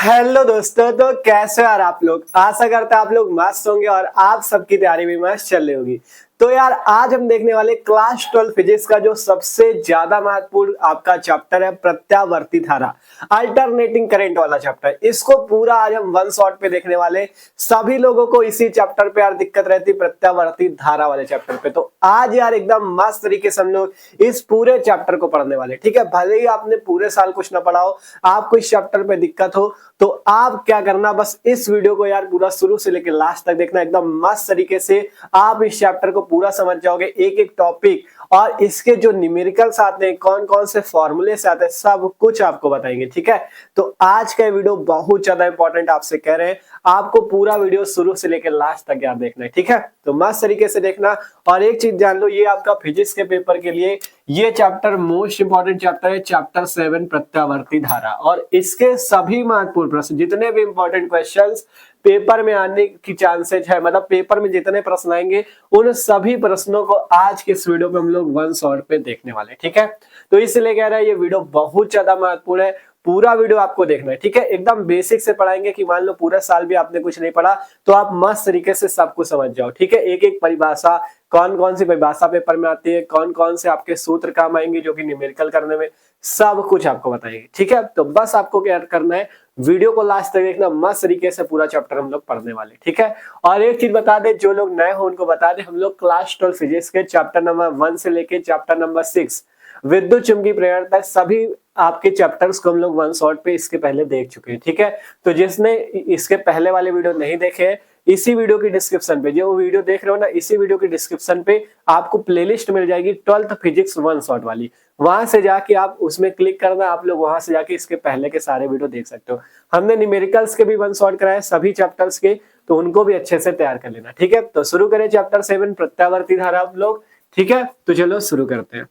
Hello दोस्तों, तो कैसे हो यार आप लोग। आशा करते हैं आप लोग मस्त होंगे और आप सबकी तैयारी भी मस्त चल रही होगी। तो यार आज हम देखने वाले क्लास 12 फिजिक्स का जो सबसे ज्यादा महत्वपूर्ण आपका चैप्टर है प्रत्यावर्ती धारा, अल्टरनेटिंग करंट वाला चैप्टर। इसको पूरा आज हम वन शॉट पे देखने वाले। सभी लोगों को इसी चैप्टर पे यार दिक्कत रहती प्रत्यावर्ती धारा वाले चैप्टर पे। तो आज यार एकदम मस्त तरीके से हम लोग इस पूरे चैप्टर को पढ़ने वाले। ठीक है, भले ही आपने पूरे साल कुछ ना पढ़ा हो, आपको इस चैप्टर पे दिक्कत हो, तो आप क्या करना, बस इस वीडियो को यार पूरा शुरू से लेकर लास्ट तक देखना। एकदम मस्त तरीके से आप इस चैप्टर को पूरा समझ जाओगे, एक एक टॉपिक और इसके जो न्यूमेरिकल्स आते हैं, कौन कौन से फॉर्मूले से आते हैं, सब कुछ आपको बताएंगे। ठीक है, तो आज का वीडियो बहुत ज्यादा इंपॉर्टेंट आपसे कह रहे हैं, आपको पूरा वीडियो शुरू से लेकर लास्ट तक यार देखना है। ठीक है, तो मस्त तरीके से देखना। और एक चीज जान लो, ये आपका फिजिक्स के पेपर के लिए ये चैप्टर मोस्ट इंपॉर्टेंट चैप्टर है, चैप्टर 7 प्रत्यावर्ती धारा। और इसके सभी महत्वपूर्ण प्रश्न, जितने भी इंपॉर्टेंट क्वेश्चंस पेपर में आने की चांसेस है, मतलब पेपर में जितने प्रश्न आएंगे, उन सभी प्रश्नों को आज के इस वीडियो पे हम लोग वन शॉट पे देखने वाले। ठीक है, तो इसलिए कह रहा है ये वीडियो बहुत ज्यादा महत्वपूर्ण है, पूरा वीडियो आपको देखना है। ठीक है, एकदम बेसिक से पढ़ाएंगे कि मान लो पूरा साल भी आपने कुछ नहीं पढ़ा तो आप मस्त तरीके से सब कुछ समझ जाओ। ठीक है, एक एक परिभाषा, कौन कौन सी परिभाषा पेपर में आती है, कौन कौन से आपके सूत्र काम आएंगे जो कि न्यूमेरिकल करने में, सब कुछ आपको बताएंगे। ठीक है, तो बस आपको क्या करना है, वीडियो को लास्ट तक देखना, मस्त तरीके से पूरा चैप्टर हम लोग पढ़ने वाले। ठीक है, और एक चीज बता दे, जो लोग नए हो उनको बता दे, हम लोग क्लास 12 फिजिक्स के चैप्टर नंबर 1 से लेके चैप्टर नंबर 6 विद्युत चुंबकीय प्रेरण तक सभी आपके चैप्टर्स को हम लोग वन शॉट पे इसके पहले देख चुके हैं। ठीक है, तो जिसने इसके पहले वाले वीडियो नहीं देखे हैं, इसी वीडियो की डिस्क्रिप्शन पे, जो वीडियो देख रहे हो ना, इसी वीडियो की डिस्क्रिप्शन पे आपको प्लेलिस्ट मिल जाएगी 12th फिजिक्स वन शॉट वाली। वहां से जाके आप उसमें क्लिक करना, आप लोग वहां से जाके इसके पहले के सारे वीडियो देख सकते हो। हमने न्यूमेरिकल्स के भी वन शॉट कराए सभी चैप्टर्स के, तो उनको भी अच्छे से तैयार कर लेना। ठीक है, तो शुरू करें चैप्टर 7 प्रत्यावर्ती धारा आप लोग। ठीक है, तो चलो शुरू करते हैं।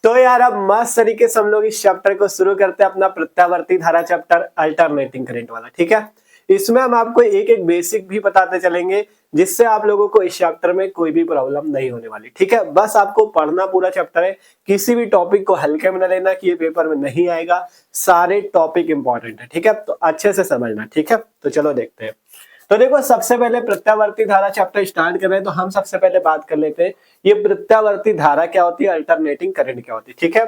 तो यार अब मस्त तरीके से हम लोग इस चैप्टर को शुरू करते हैं, अपना प्रत्यावर्ती धारा चैप्टर, अल्टरनेटिंग करंट वाला। ठीक है, इसमें हम आपको एक एक बेसिक भी बताते चलेंगे, जिससे आप लोगों को इस चैप्टर में कोई भी प्रॉब्लम नहीं होने वाली। ठीक है, बस आपको पढ़ना पूरा चैप्टर है, किसी भी टॉपिक को हल्के में न लेना कि ये पेपर में नहीं आएगा, सारे टॉपिक इंपॉर्टेंट है। ठीक है, तो अच्छे से समझना। ठीक है, तो चलो देखते हैं। तो देखो, सबसे पहले प्रत्यावर्ती धारा चैप्टर स्टार्ट कर रहे हैं, तो हम सबसे पहले बात कर लेते हैं ये प्रत्यावर्ती धारा क्या होती है, अल्टरनेटिंग करंट क्या होती है। ठीक है,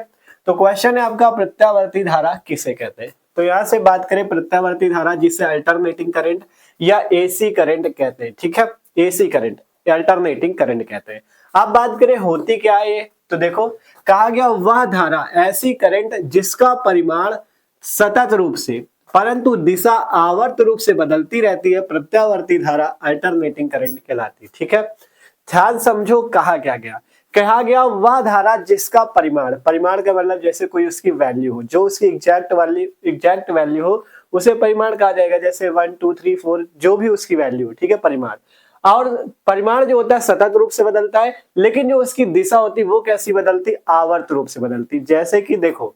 तो क्वेश्चन है आपका, प्रत्यावर्ती धारा किसे कहते हैं। तो यहां से बात करें प्रत्यावर्ती धारा, जिसे अल्टरनेटिंग करंट या एसी करंट कहते हैं। ठीक है, एसी करंट, अल्टरनेटिंग करंट कहते हैं। अब बात करें होती क्या है ये, तो देखो कहा गया वह धारा, ऐसी करंट जिसका परिमाण सतत रूप से परंतु दिशा आवर्त रूप से बदलती रहती है, प्रत्यावर्ती धारा अल्टरनेटिंग करंट कहलाती है। ठीक है, ध्यान समझो, कहा गया वह धारा जिसका परिमाण, परिमाण का मतलब जैसे कोई उसकी वैल्यू हो, जो उसकी एग्जैक्ट वैल्यू हो उसे परिमाण कहा जाएगा। जैसे 1 2 3 4 जो भी उसकी वैल्यू हो। ठीक है, परिमाण। और परिमाण जो होता है सतत रूप से बदलता है, लेकिन जो उसकी दिशा होती है वो कैसी बदलती, आवर्त रूप से बदलती। जैसे कि देखो,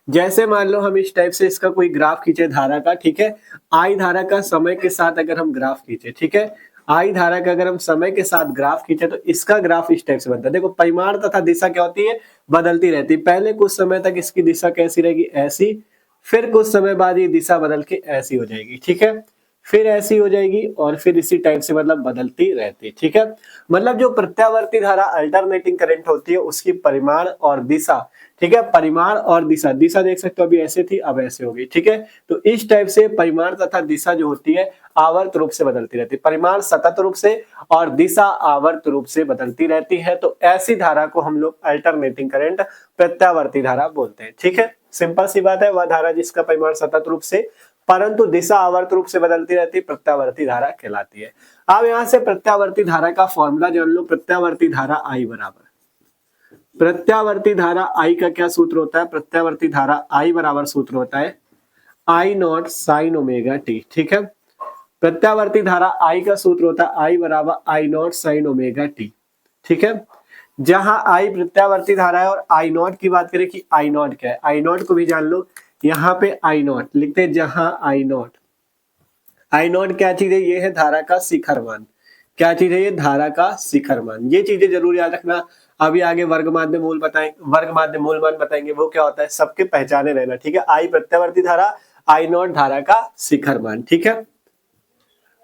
जैसे मान लो हम इस टाइप से इसका कोई ग्राफ खींचे धारा का। ठीक है, आई धारा का समय के साथ अगर हम ग्राफ खींचे, ठीक है, आई धारा का अगर हम समय के साथ ग्राफ खींचे तो इसका ग्राफ इस टाइप से बनता है। देखो, परिमाण तथा दिशा क्या होती है, बदलती रहती है। पहले कुछ समय तक इसकी दिशा कैसी रहेगी, ऐसी, फिर कुछ समय बाद ये दिशा बदल के ऐसी हो जाएगी। ठीक है, फिर ऐसी हो जाएगी और फिर इसी टाइप से मतलब बदलती रहती है। ठीक है, मतलब जो प्रत्यावर्ती धारा अल्टरनेटिंग करंट होती है उसकी परिमाण और दिशा, ठीक है, परिमाण और दिशा, दिशा देख सकते हो अभी ऐसे थी अब ऐसे हो गई। ठीक है, तो इस टाइप से परिमाण तथा दिशा जो होती है आवर्त रूप से बदलती रहती है, परिमाण सतत रूप से और दिशा आवर्त रूप से बदलती रहती है। तो ऐसी धारा को हम लोग अल्टरनेटिंग करंट, प्रत्यावर्ती धारा बोलते हैं। ठीक है, सिंपल सी बात है, वह धारा जिसका परिमाण सतत रूप से परंतु दिशा आवर्त रूप से बदलती रहती है, प्रत्यावर्ती धारा कहलाती है। अब यहां से प्रत्यावर्ती धारा का फॉर्मूला जान लो, प्रत्यावर्ती धारा आई बराबर, प्रत्यावर्ती धारा आई का क्या सूत्र होता है, प्रत्यावर्ती धारा आई बराबर सूत्र होता है आई नॉट साइन ओमेगा टी। ठीक है, प्रत्यावर्ती धारा आई का सूत्र होता है आई बराबर I naught sine omega T. ठीक है, जहां आई प्रत्यावर्ती धारा है और आई नॉट की बात करें कि आई नॉट क्या है, आई नॉट को भी जान लो, यहाँ पे आई नॉट लिखते हैं, जहां आई नॉट क्या चीज है, ये है धारा का शिखर मान। क्या चीज है ये, धारा का शिखर मान। ये चीजें जरूर याद रखना, अभी आगे वर्ग माध्य मूल मान बताएंगे, वो क्या होता है सबके पहचाने रहना, ठीक है। आई प्रत्यावर्ती धारा, आई नॉट धारा का शिखर मान, ठीक है।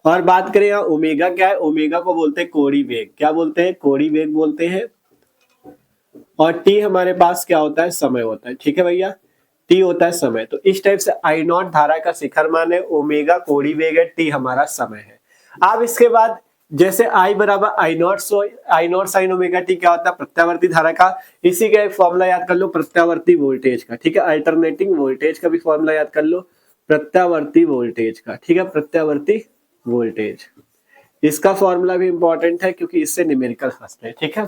और बात करें यहाँ ओमेगा क्या है, ओमेगा को बोलते हैं कोणीय वेग, क्या बोलते हैं, कोणीय वेग बोलते हैं। और टी हमारे पास क्या होता है, समय होता है, ठीक है भैया, टी होता है समय। तो इस टाइप से आई नॉट धारा का शिखर मान है, ओमेगा कोणीय वेग है, टी हमारा समय है। अब इसके बाद जैसे I बराबर I naught sine omega T क्या होता है, प्रत्यावर्ती धारा का। इसी का एक फॉर्मूला याद कर लो, प्रत्यावर्ती वोल्टेज का, ठीक है। अल्टरनेटिंग वोल्टेज का भी फॉर्मूला याद कर लो, प्रत्यावर्ती वोल्टेज का, ठीक है, प्रत्यावर्ती वोल्टेज। इसका फॉर्मूला भी इंपॉर्टेंट है क्योंकि इससे न्यूमेरिकल फंसते हैं, ठीक है।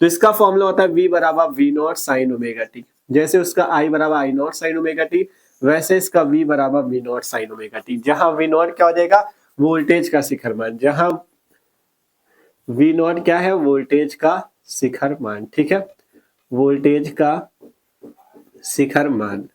तो इसका फॉर्मूला होता है V बराबर V naught sine omega T. जैसे उसका I बराबर I naught sine omega T, वैसे इसका V बराबर V naught sine omega T, जहां V नॉट क्या हो जाएगा, वोल्टेज का शिखर मान, जहां V नॉट क्या है, वोल्टेज का शिखर मान, ठीक है, वोल्टेज का शिखर मान,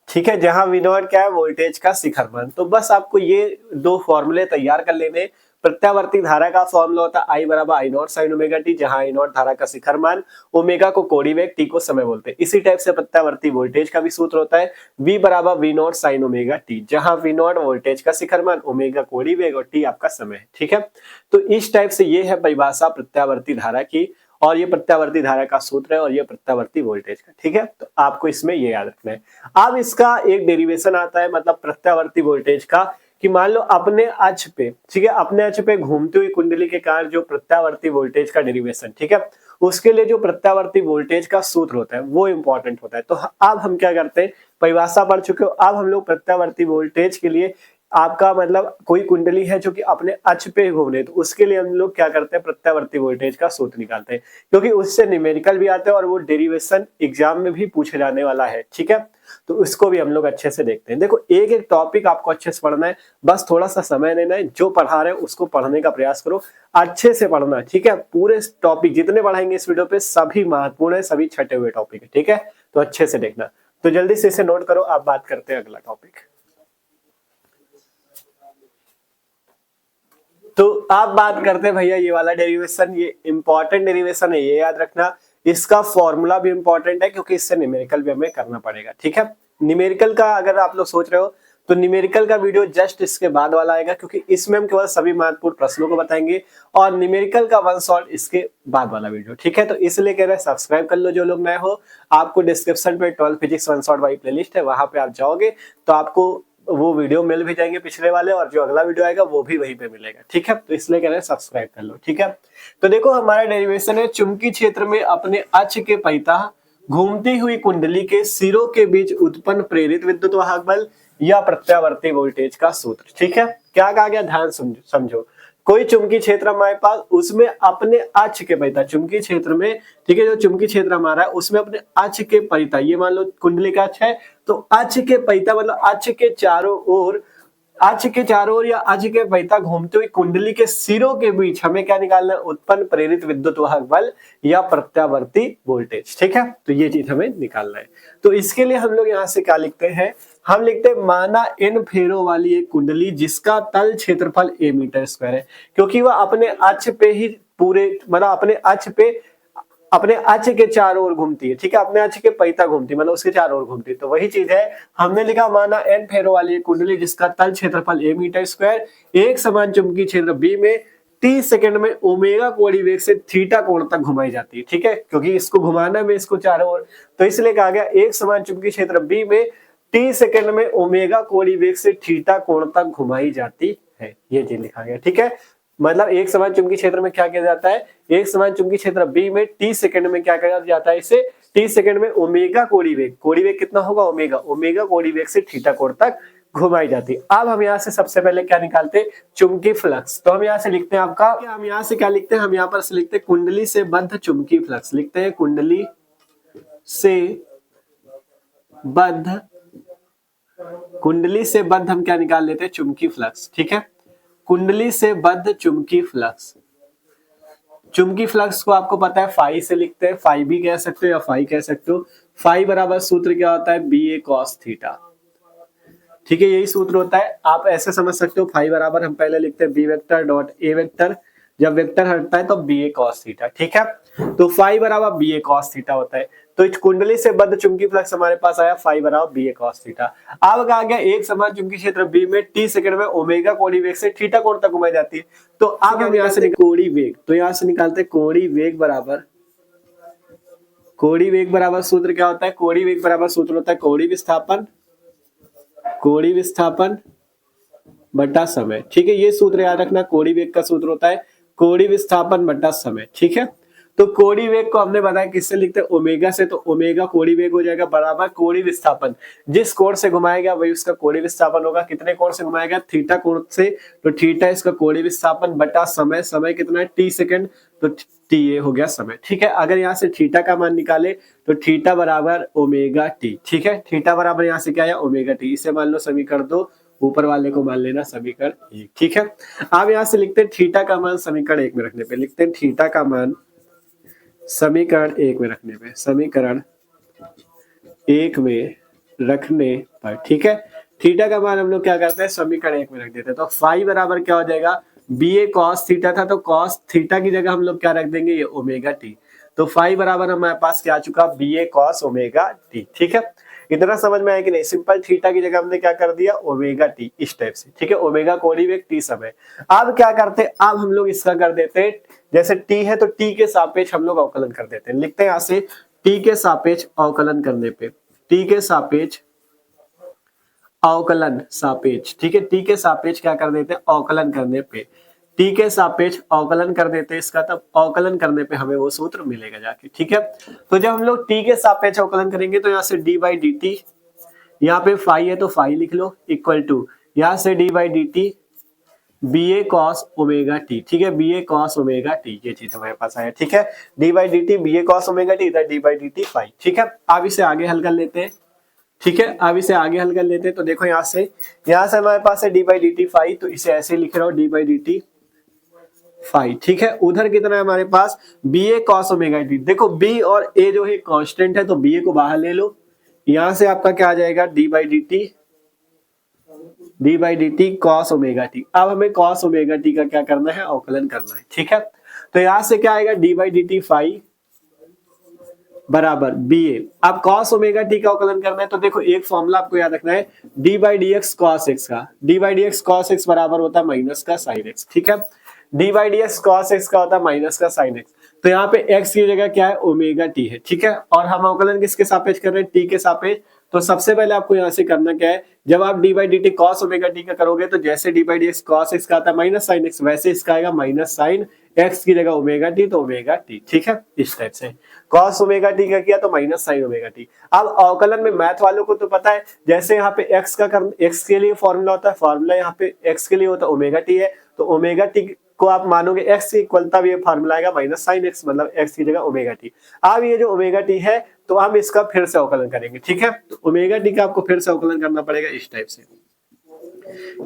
ठीक है, जहां V नॉट क्या है, वोल्टेज का शिखर मान। तो बस आपको ये दो फॉर्मूले तैयार कर लेने। प्रत्यावर्ती धारा का फॉर्मूला होता है I बराबर I naught sine omega T, जहां आई नॉट धारा का शिखर मान, ओमेगा को कोणीय वेग, टी को समय बोलते हैं। इसी टाइप से प्रत्यावर्ती वोल्टेज का भी सूत्र होता है V बराबर V naught sine omega T, जहां V नॉट वोल्टेज का शिखर मान, ओमेगा कोणीय वेग और टी आपका समय है, ठीक है। तो इस टाइप से ये है परिभाषा प्रत्यावर्ती धारा की, और ये प्रत्यावर्ती धारा का सूत्र है और ये प्रत्यावर्ती वोल्टेज का, ठीक है। तो आपको इसमें ये याद रखना है। अब इसका एक डेरिवेशन आता है, मतलब प्रत्यावर्ती वोल्टेज का, कि मान लो अपने अक्ष पे, ठीक है, अपने अक्ष पे घूमती हुई कुंडली के कारण जो प्रत्यावर्ती वोल्टेज का डेरिवेशन, ठीक है, उसके लिए जो प्रत्यावर्ती वोल्टेज का सूत्र होता है वो इंपॉर्टेंट होता है। तो अब हम क्या करते हैं, परिभाषा पढ़ चुके हो, अब हम लोग प्रत्यावर्ती वोल्टेज के लिए, आपका मतलब कोई कुंडली है जो कि अपने अक्ष पे घूमने, तो उसके लिए हम लोग क्या करते हैं, प्रत्यावर्ती वोल्टेज का सूत्र निकालते हैं, क्योंकि उससे न्यूमेरिकल भी आते हैं और वो डेरिवेशन एग्जाम में भी पूछे जाने वाला है, ठीक है। तो उसको भी हम लोग अच्छे से देखते हैं। देखो एक एक टॉपिक आपको अच्छे से पढ़ना है, बस थोड़ा सा समय लेना है, जो पढ़ा रहे हैं उसको पढ़ने का प्रयास करो, अच्छे से पढ़ना, ठीक है। पूरे टॉपिक जितने पढ़ाएंगे इस वीडियो पे सभी महत्वपूर्ण है, सभी छटे हुए टॉपिक है, ठीक है। तो अच्छे से देखना। तो जल्दी से इसे नोट करो, आप बात करते हैं अगला टॉपिक। तो आप बात करते हैं भैया ये वाला डेरिवेशन, ये इंपॉर्टेंट डेरिवेशन है, ये याद रखना। इसका फॉर्मूला भी इंपॉर्टेंट है क्योंकि इससे न्यूमेरिकल भी हमें करना पड़ेगा, ठीक है। न्यूमेरिकल का अगर आप लोग सोच रहे हो तो न्यूमेरिकल का वीडियो जस्ट इसके बाद वाला आएगा, क्योंकि इसमें हम केवल सभी महत्वपूर्ण प्रश्नों को बताएंगे, और न्यूमेरिकल का वन शॉट इसके बाद वाला वीडियो, ठीक है। तो इसलिए कह रहे हैं सब्सक्राइब कर लो जो लोग नए हो। आपको डिस्क्रिप्शन पे 12 फिजिक्स वन शॉट वाली प्लेलिस्ट है, वहां पे आप जाओगे तो आपको वो वीडियो मिल भी जाएंगे पिछले वाले, और जो अगला वीडियो आएगा वो भी वहीं पे मिलेगा, ठीक है। तो इसलिए कह रहे हैं सब्सक्राइब कर लो, ठीक है। तो देखो हमारा डेरिवेशन है, चुंबकीय क्षेत्र में अपने अक्ष के परितः घूमती हुई कुंडली के सिरों के बीच उत्पन्न प्रेरित विद्युत वाहक बल या प्रत्यावर्ती वोल्टेज का सूत्र, ठीक है। क्या कहा गया, ध्यान समझो। कोई चुंबकीय क्षेत्र हमारे पास, उसमें अपने अक्ष के परितः, चुंबकीय क्षेत्र में, ठीक है, जो चुंबकीय क्षेत्र हमारा है उसमें अपने अक्ष के परितः, ये मान लो कुंडली का अक्ष है, तो अक्ष के परितः मतलब अक्ष के चारों ओर, अक्ष के चारों ओर या अक्ष के परितः घूमते हुए कुंडली के सिरों के बीच हमें क्या निकालना है, उत्पन्न प्रेरित विद्युत वाहक बल या प्रत्यावर्ती वोल्टेज, ठीक है। तो ये चीज हमें निकालना है। तो इसके लिए हम लोग यहाँ से क्या लिखते हैं, हम लिखते हैं माना n फेरों वाली एक कुंडली जिसका तल क्षेत्रफल a मीटर स्क्वायर है, क्योंकि वह अपने अक्ष पे ही पूरे, मतलब अपने अक्ष के चारों ओर घूमती है, ठीक है, अपने अक्ष के परितः घूमती है, मतलब उसके चारों ओर घूमती है। तो वही चीज है, हमने लिखा माना n फेरों वाली एक कुंडली जिसका तल क्षेत्रफल a मीटर स्क्वायर, एक समान चुंबकीय क्षेत्र B में 30 सेकंड में ओमेगा कोणीय वेग से थीटा कोण तक घुमाई जाती है, ठीक है, क्योंकि इसको घुमाना में इसको चारों ओर, तो इसलिए कहा गया एक समान चुंबकीय क्षेत्र B में 30 सेकंड में ओमेगा कोणीय वेग से थीटा कोण तक घुमाई जाती है, ये चीज लिखा गया, ठीक है। मतलब एक समान चुंबकीय क्षेत्र में क्या किया जाता है, एक समान चुंबकीय क्षेत्र B में 30 सेकंड में क्या किया जाता है, इसे 30 सेकंड में ओमेगा कोणीय वेग कितना होगा, ओमेगा कोणीय वेग से थीटा कोण तक घुमाई जाती है। अब हम यहाँ से सबसे पहले क्या निकालते हैं, चुंबकीय फ्लक्स। तो हम यहाँ से लिखते हैं आपका, हम यहाँ से क्या लिखते हैं, हम यहाँ पर से लिखते हैं कुंडली से बद्ध चुंबकीय फ्लक्स, लिखते हैं कुंडली से बद्ध हम क्या निकाल लेते हैं, चुंबकीय फ्लक्स, ठीक है। कुंडली से बद्ध चुंबकीय फ्लक्स, चुंबकीय फ्लक्स को आपको पता है फाई से लिखते हैं, फाई भी कह सकते हो या फाई कह सकते हो। फाई बराबर सूत्र क्या होता है, बी ए कॉस थीटा, ठीक है, यही सूत्र होता है। आप ऐसे समझ सकते हो, फाई बराबर हम पहले लिखते हैं B vector dot A vector, जब वेक्टर हटता है तो बी ए कॉस थीटा, ठीक है। तो फाई बराबर बी ए कॉस थीटा होता है। तो इस कुंडली से बद्ध चुंबकीय फ्लक्स हमारे पास आया फाई बराबर बी ए कॉस थीटा। अब कहा गया एक समान चुंबकीय क्षेत्र बी में टी सेकंड में ओमेगा कोणीय वेग से थीटा कोण तक घुमाई जाती है। तो अब हम यहाँ से कोणीय वेग, तो यहाँ से निकालते हैं कोणीय वेग बराबर सूत्र क्या होता है, कोणीय वेग बराबर सूत्र होता है कोणीय विस्थापन बटा समय, ठीक है। ये सूत्र याद रखना, कोणीय वेग का सूत्र होता है कोणीय विस्थापन बटा समय, ठीक है। तो कोणीय वेग को हमने बताया किससे लिखते हैं, ओमेगा से। तो ओमेगा कोणीय वेग हो जाएगा बराबर कोणीय विस्थापन, जिस कोण से घुमाएगा वही उसका कोणीय विस्थापन होगा। कितने कोण से घुमाएगा, थीटा कोण से, तो थीटा इसका कोणीय विस्थापन बटा समय, समय कितना है टी सेकंड, तो टी ये हो गया समय, ठीक है। अगर यहाँ से थीटा का मान निकाले तो थीटा बराबर ओमेगा टी, ठीक है। थीटा बराबर यहाँ से क्या है ओमेगा टी, इसे मान लो समीकरण 2, ऊपर वाले को मान लेना समीकरण 1, ठीक है। अब यहाँ से लिखते हैं थीटा का मान समीकरण 1 में रखने पे, लिखते हैं थीटा का मान समीकरण 1 में रखने पे, समीकरण 1 में रखने पर, ठीक है। थीटा का मान हम लोग क्या करते हैं समीकरण 1 में रख देते हैं। तो फाई बराबर क्या हो जाएगा, बी ए कॉस थीटा था, तो कॉस थीटा की जगह हम लोग क्या रख देंगे, ये ओमेगा टी। तो फाई बराबर हमारे पास क्या आ चुका, B A cos omega T, ठीक है। इतना समझ में आया कि नहीं, सिंपल थीटा की जगह हमने क्या कर दिया ओमेगा टी, इस टाइप से, ठीक है। ओमेगा कोणीय वेग टी समय। अब क्या करते हैं, अब हम लोग इसका कर देते हैं, जैसे टी है तो टी के सापेक्ष हम लोग अवकलन कर देते हैं। लिखते हैं यहाँ से टी के सापेक्ष अवकलन करने पे, टी के सापेक्ष अवकलन सापेक्ष, ठीक है। टी के सापेक्ष क्या कर देते हैं अवकलन करने पे, टी के सापेक्ष अवकलन कर देते हैं इसका, तब अवकलन करने पे हमें वो सूत्र मिलेगा जाके, ठीक है। तो जब हम लोग टी के सापेक्ष अवकलन करेंगे तो यहाँ से डी बाई डी टी, यहाँ पे फाई है तो फाई लिख लो, इक्वल टू यहाँ से D by D T B A cos omega T, ठीक है। B A cos omega T, ये चीज हमारे पास आया, ठीक है। D by D T B A cos omega T, इधर D by D T phi, ठीक है। अब इसे आगे हल कर लेते हैं, ठीक है। अब इसे आगे हल कर लेते हैं। तो देखो यहाँ से हमारे पास है D by D T phi, तो इसे ऐसे लिख रहा हूँ D by D T phi, ठीक है। उधर कितना है हमारे पास B A cos omega T. देखो बी और ए जो है कांस्टेंट है, तो बी ए को बाहर ले लो, यहां से आपका क्या आ जाएगा D by D T cos omega T. अब हमें कॉस ओमेगा टी का क्या करना है अवकलन करना है, ठीक है। तो यहां से क्या आएगा D by D T phi बराबर बी ए। अब कॉस ओमेगा टी का अवकलन करना है, तो देखो एक फॉर्मूला आपको याद रखना है D by D X cos X का, D by D X cos X बराबर होता है माइनस का साइन एक्स, ठीक है। D by D X cos X का होता है माइनस का साइन एक्स। तो यहाँ पे एक्स की जगह क्या है ओमेगा टी है, ठीक है। और हम अवकलन किसके सापेक्ष कर रहे हैं टी के सापेक्ष। तो सबसे पहले आपको यहाँ से करना क्या है, जब आप D by D T cos omega T का करोगे तो जैसे D by D X cos X का आता है माइनस साइन एक्स, वैसे इसका आएगा माइनस साइन एक्स की जगह ओमेगा टी, तो ओमेगा टी, ठीक है। इस टाइप से कॉस ओमेगा टी का किया तो माइनस साइन ओमेगा टी। अब अवकलन में मैथ वालों को तो पता है, जैसे यहाँ पे एक्स का एक्स के लिए फॉर्मूला होता है, फॉर्मूला यहाँ पे एक्स के लिए होता है ओमेगा टी है, तो ओमेगा टी को आप मानोगे एक्स की इक्वलता भी ये फार्मूला आएगा माइनस साइन एक्स, मतलब एक्स की जगह ओमेगा टी। अब ये जो ओमेगा टी है तो हम इसका फिर से अवकलन करेंगे, ठीक है। तो ओमेगा टी का आपको फिर से अवकलन करना पड़ेगा इस टाइप से,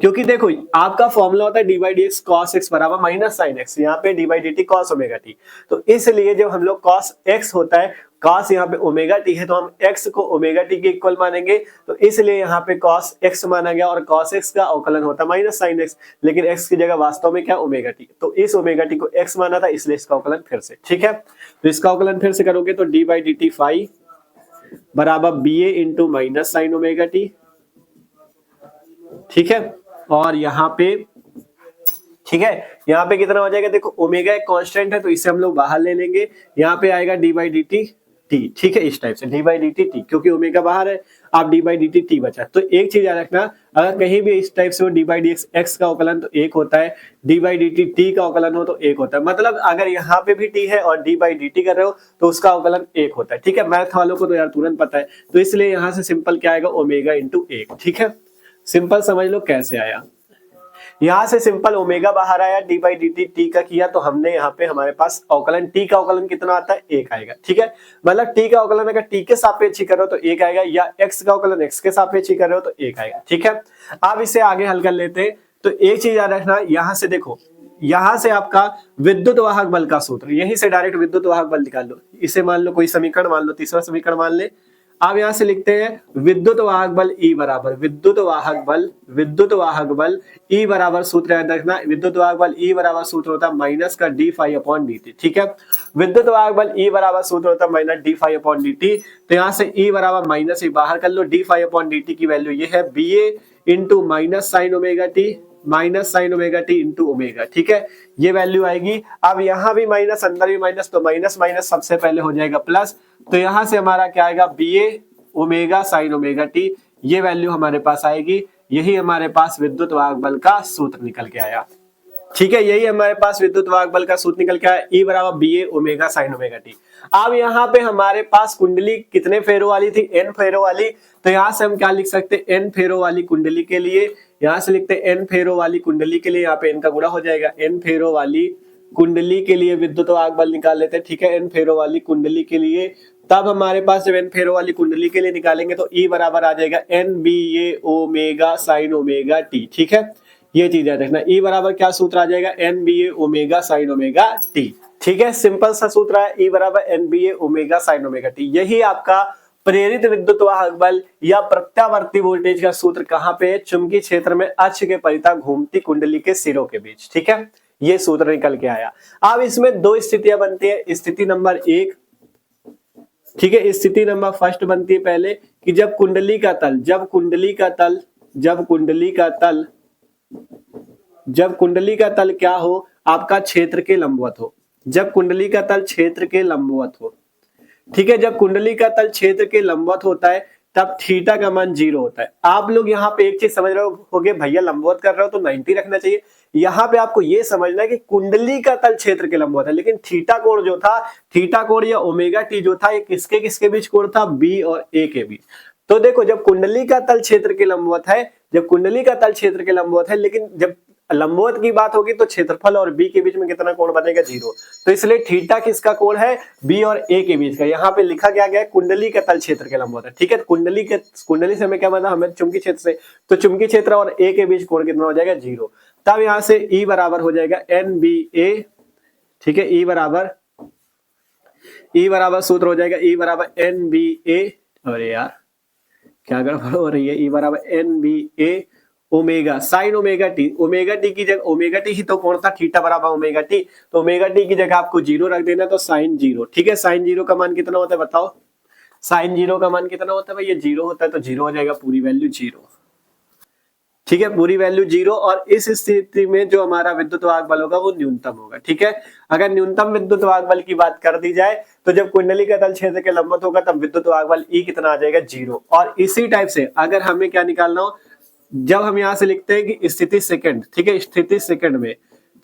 क्योंकि देखो आपका फॉर्मूला होता है D by D X cos X बराबर माइनस साइन एक्स, यहाँ पे D by D T cos omega T. तो इसलिए जब हम लोग कॉस एक्स होता है, कॉस यहाँ पे ओमेगा टी है, तो हम एक्स को ओमेगा टी के इक्वल मानेंगे, तो इसलिए यहाँ पे कॉस एक्स माना गया। और कॉस एक्स का अवकलन होता है माइनस साइन एक्स, लेकिन एक्स की जगह वास्तव में क्या ओमेगा टी, तो इस ओमेगा टी को एक्स माना था, इसलिए इसका अवकलन फिर से, ठीक है। तो इसका अवकलन फिर से करोगे तो D by D T phi बराबर B A into minus sine omega T, ठीक है। और यहाँ पे ठीक है, यहाँ पे कितना हो जाएगा, देखो ओमेगा एक कांस्टेंट है तो इसे हम लोग बाहर ले लेंगे, यहाँ पे आएगा D by D T T, ठीक है। इस टाइप से D by D T T, क्योंकि ओमेगा बाहर है, आप D by D T T बचा। तो एक चीज याद रखना, अगर कहीं भी इस टाइप से हो D by D x x का अवकलन तो एक होता है, D by D T T का अवकलन हो तो एक होता है। मतलब अगर यहाँ पे भी टी है और डी बाई डी टी कर रहे हो तो उसका अवकलन एक होता है, ठीक है। मैथ वालों को तो यार तुरंत पता है, तो इसलिए यहाँ से सिंपल क्या आएगा ओमेगा इंटू एक, ठीक है। सिंपल समझ लो कैसे आया, यहां से सिंपल ओमेगा बाहर आया, D by D T T का किया, तो हमने यहाँ पे हमारे पास अवकलन टी का अवकलन कितना आता है एक आएगा, ठीक है। मतलब टी का अवकलन अगर टी के सापेक्ष ही कर रहे हो तो एक आएगा, या एक्स का अवकलन एक्स के सापेक्ष ही कर रहे हो तो एक आएगा, ठीक है। अब इसे आगे हल कर लेते हैं। तो एक चीज याद रखना, यहां से देखो, यहां से आपका विद्युत वाहक बल का सूत्र, यहीं से डायरेक्ट विद्युत वाहक बल निकाल लो। इसे मान लो कोई समीकरण मान लो, तीसरा समीकरण मान ले। अब यहां से लिखते हैं विद्युत वाहक बल E बराबर विद्युत वाहक बल E बराबर सूत्र याद रखना, विद्युत वाहक बल E बराबर सूत्र होता है माइनस का D phi upon D T. ठीक है, विद्युत वाहक बल E बराबर सूत्र होता है minus D phi upon D T. तो यहाँ से E बराबर माइनस ही बाहर कर लो, D phi upon D T की वैल्यू ये है B A into minus sine omega T into omega. ठीक है, ये वैल्यू आएगी। अब यहाँ भी माइनस, अंदर भी माइनस, तो माइनस माइनस सबसे पहले हो जाएगा प्लस। तो यहाँ से हमारा क्या आएगा B A omega sine omega T, ये वैल्यू हमारे पास आएगी। यही हमारे पास विद्युत वाहक बल का सूत्र निकल के आया। ठीक है, यही हमारे पास विद्युत वाहक बल का सूत्र निकल के आया, E बराबर B A omega sine omega T. अब यहाँ पे हमारे पास कुंडली कितने फेरों वाली थी, N फेरों वाली। तो यहाँ से हम क्या लिख सकते हैं, N फेरों वाली कुंडली के लिए यहाँ से लिखते हैं N फेरों वाली कुंडली के लिए, यहाँ पे N का गुणा हो जाएगा। N फेरों वाली कुंडली के लिए विद्युत वाहक बल निकाल लेते हैं। ठीक है, N फेरों वाली कुंडली के लिए, तब हमारे पास जब N फेरों वाली कुंडली के लिए निकालेंगे तो E बराबर आ जाएगा N B A omega sine omega T. ठीक है, ये चीज याद रखना। E बराबर क्या सूत्र आ जाएगा, N B A omega sine omega T. ठीक है, सिंपल सा सूत्र है, E बराबर N B A omega sine omega T. यही आपका प्रेरित विद्युत वाहक बल या प्रत्यावर्ती वोल्टेज का सूत्र कहाँ पे, चुंबकीय क्षेत्र में अक्ष के परितः घूमती कुंडली के सिरों के बीच। ठीक है, ये सूत्र निकल के आया। अब इसमें दो स्थितियां बनती है। स्थिति नंबर एक, ठीक है, स्थिति नंबर फर्स्ट बनती है पहले कि जब कुंडली का तल क्या हो, आपका क्षेत्र के लंबवत हो। जब कुंडली का तल क्षेत्र के लंबवत हो, ठीक है, जब कुंडली का तल क्षेत्र के लंबवत होता है तब थीटा का मान 0 होता है। आप लोग यहाँ पे एक चीज समझ रहे होगे, भैया लंबवत कर रहे हो तो 90 रखना चाहिए। यहाँ पे आपको ये समझना है कि कुंडली का तल क्षेत्र के लंबवत है, लेकिन थीटा कोण जो था, थीटा कोण या ओमेगा टी जो था, ये किसके बीच कोण था, बी और ए के बीच। तो देखो, जब कुंडली का तल क्षेत्र के लंबवत है, लेकिन जब लंबवत की बात होगी तो क्षेत्रफल और बी के बीच में कितना कोण बनेगा, 0। तो इसलिए थीटा किसका कोण है, बी और ए के बीच का। यहाँ पे लिखा गया है कुंडली का तल क्षेत्र के लंबवत है। ठीक है, कुंडली से हमें क्या मतलब, हमें चुंबकीय क्षेत्र से, तो चुंबकीय क्षेत्र और ए के बीच कोण कितना हो जाएगा, 0। तब यहाँ से E बराबर हो जाएगा एन बी ए। ठीक है, E बराबर सूत्र हो जाएगा E बराबर एन बी ए, अरे यार क्या गड़बड़ हो रही है, E बराबर N B A omega sine omega T. Omega T की जगह, ओमेगा टी ही तो कौन था, थीटा बराबर ओमेगा टी, तो ओमेगा टी की जगह आपको 0 रख देना, तो साइन 0। ठीक है, साइन 0 का मान कितना होता है बताओ, साइन 0 का मान कितना होता है भाई, ये 0 होता है, तो 0 हो जाएगा, पूरी वैल्यू 0। ठीक है, पूरी वैल्यू 0। और इस स्थिति में जो हमारा विद्युत वाहक बल होगा वो न्यूनतम होगा। ठीक है, अगर न्यूनतम विद्युत वाहक बल की बात कर दी जाए तो जब कुंडली का तल क्षेत्र के लंबवत होगा तब विद्युत वाहक बल E कितना आ जाएगा, 0। और इसी टाइप से अगर हमें क्या निकालना हो, जब हम यहाँ से लिखते हैं कि स्थिति सेकंड, ठीक है, स्थिति सेकंड में,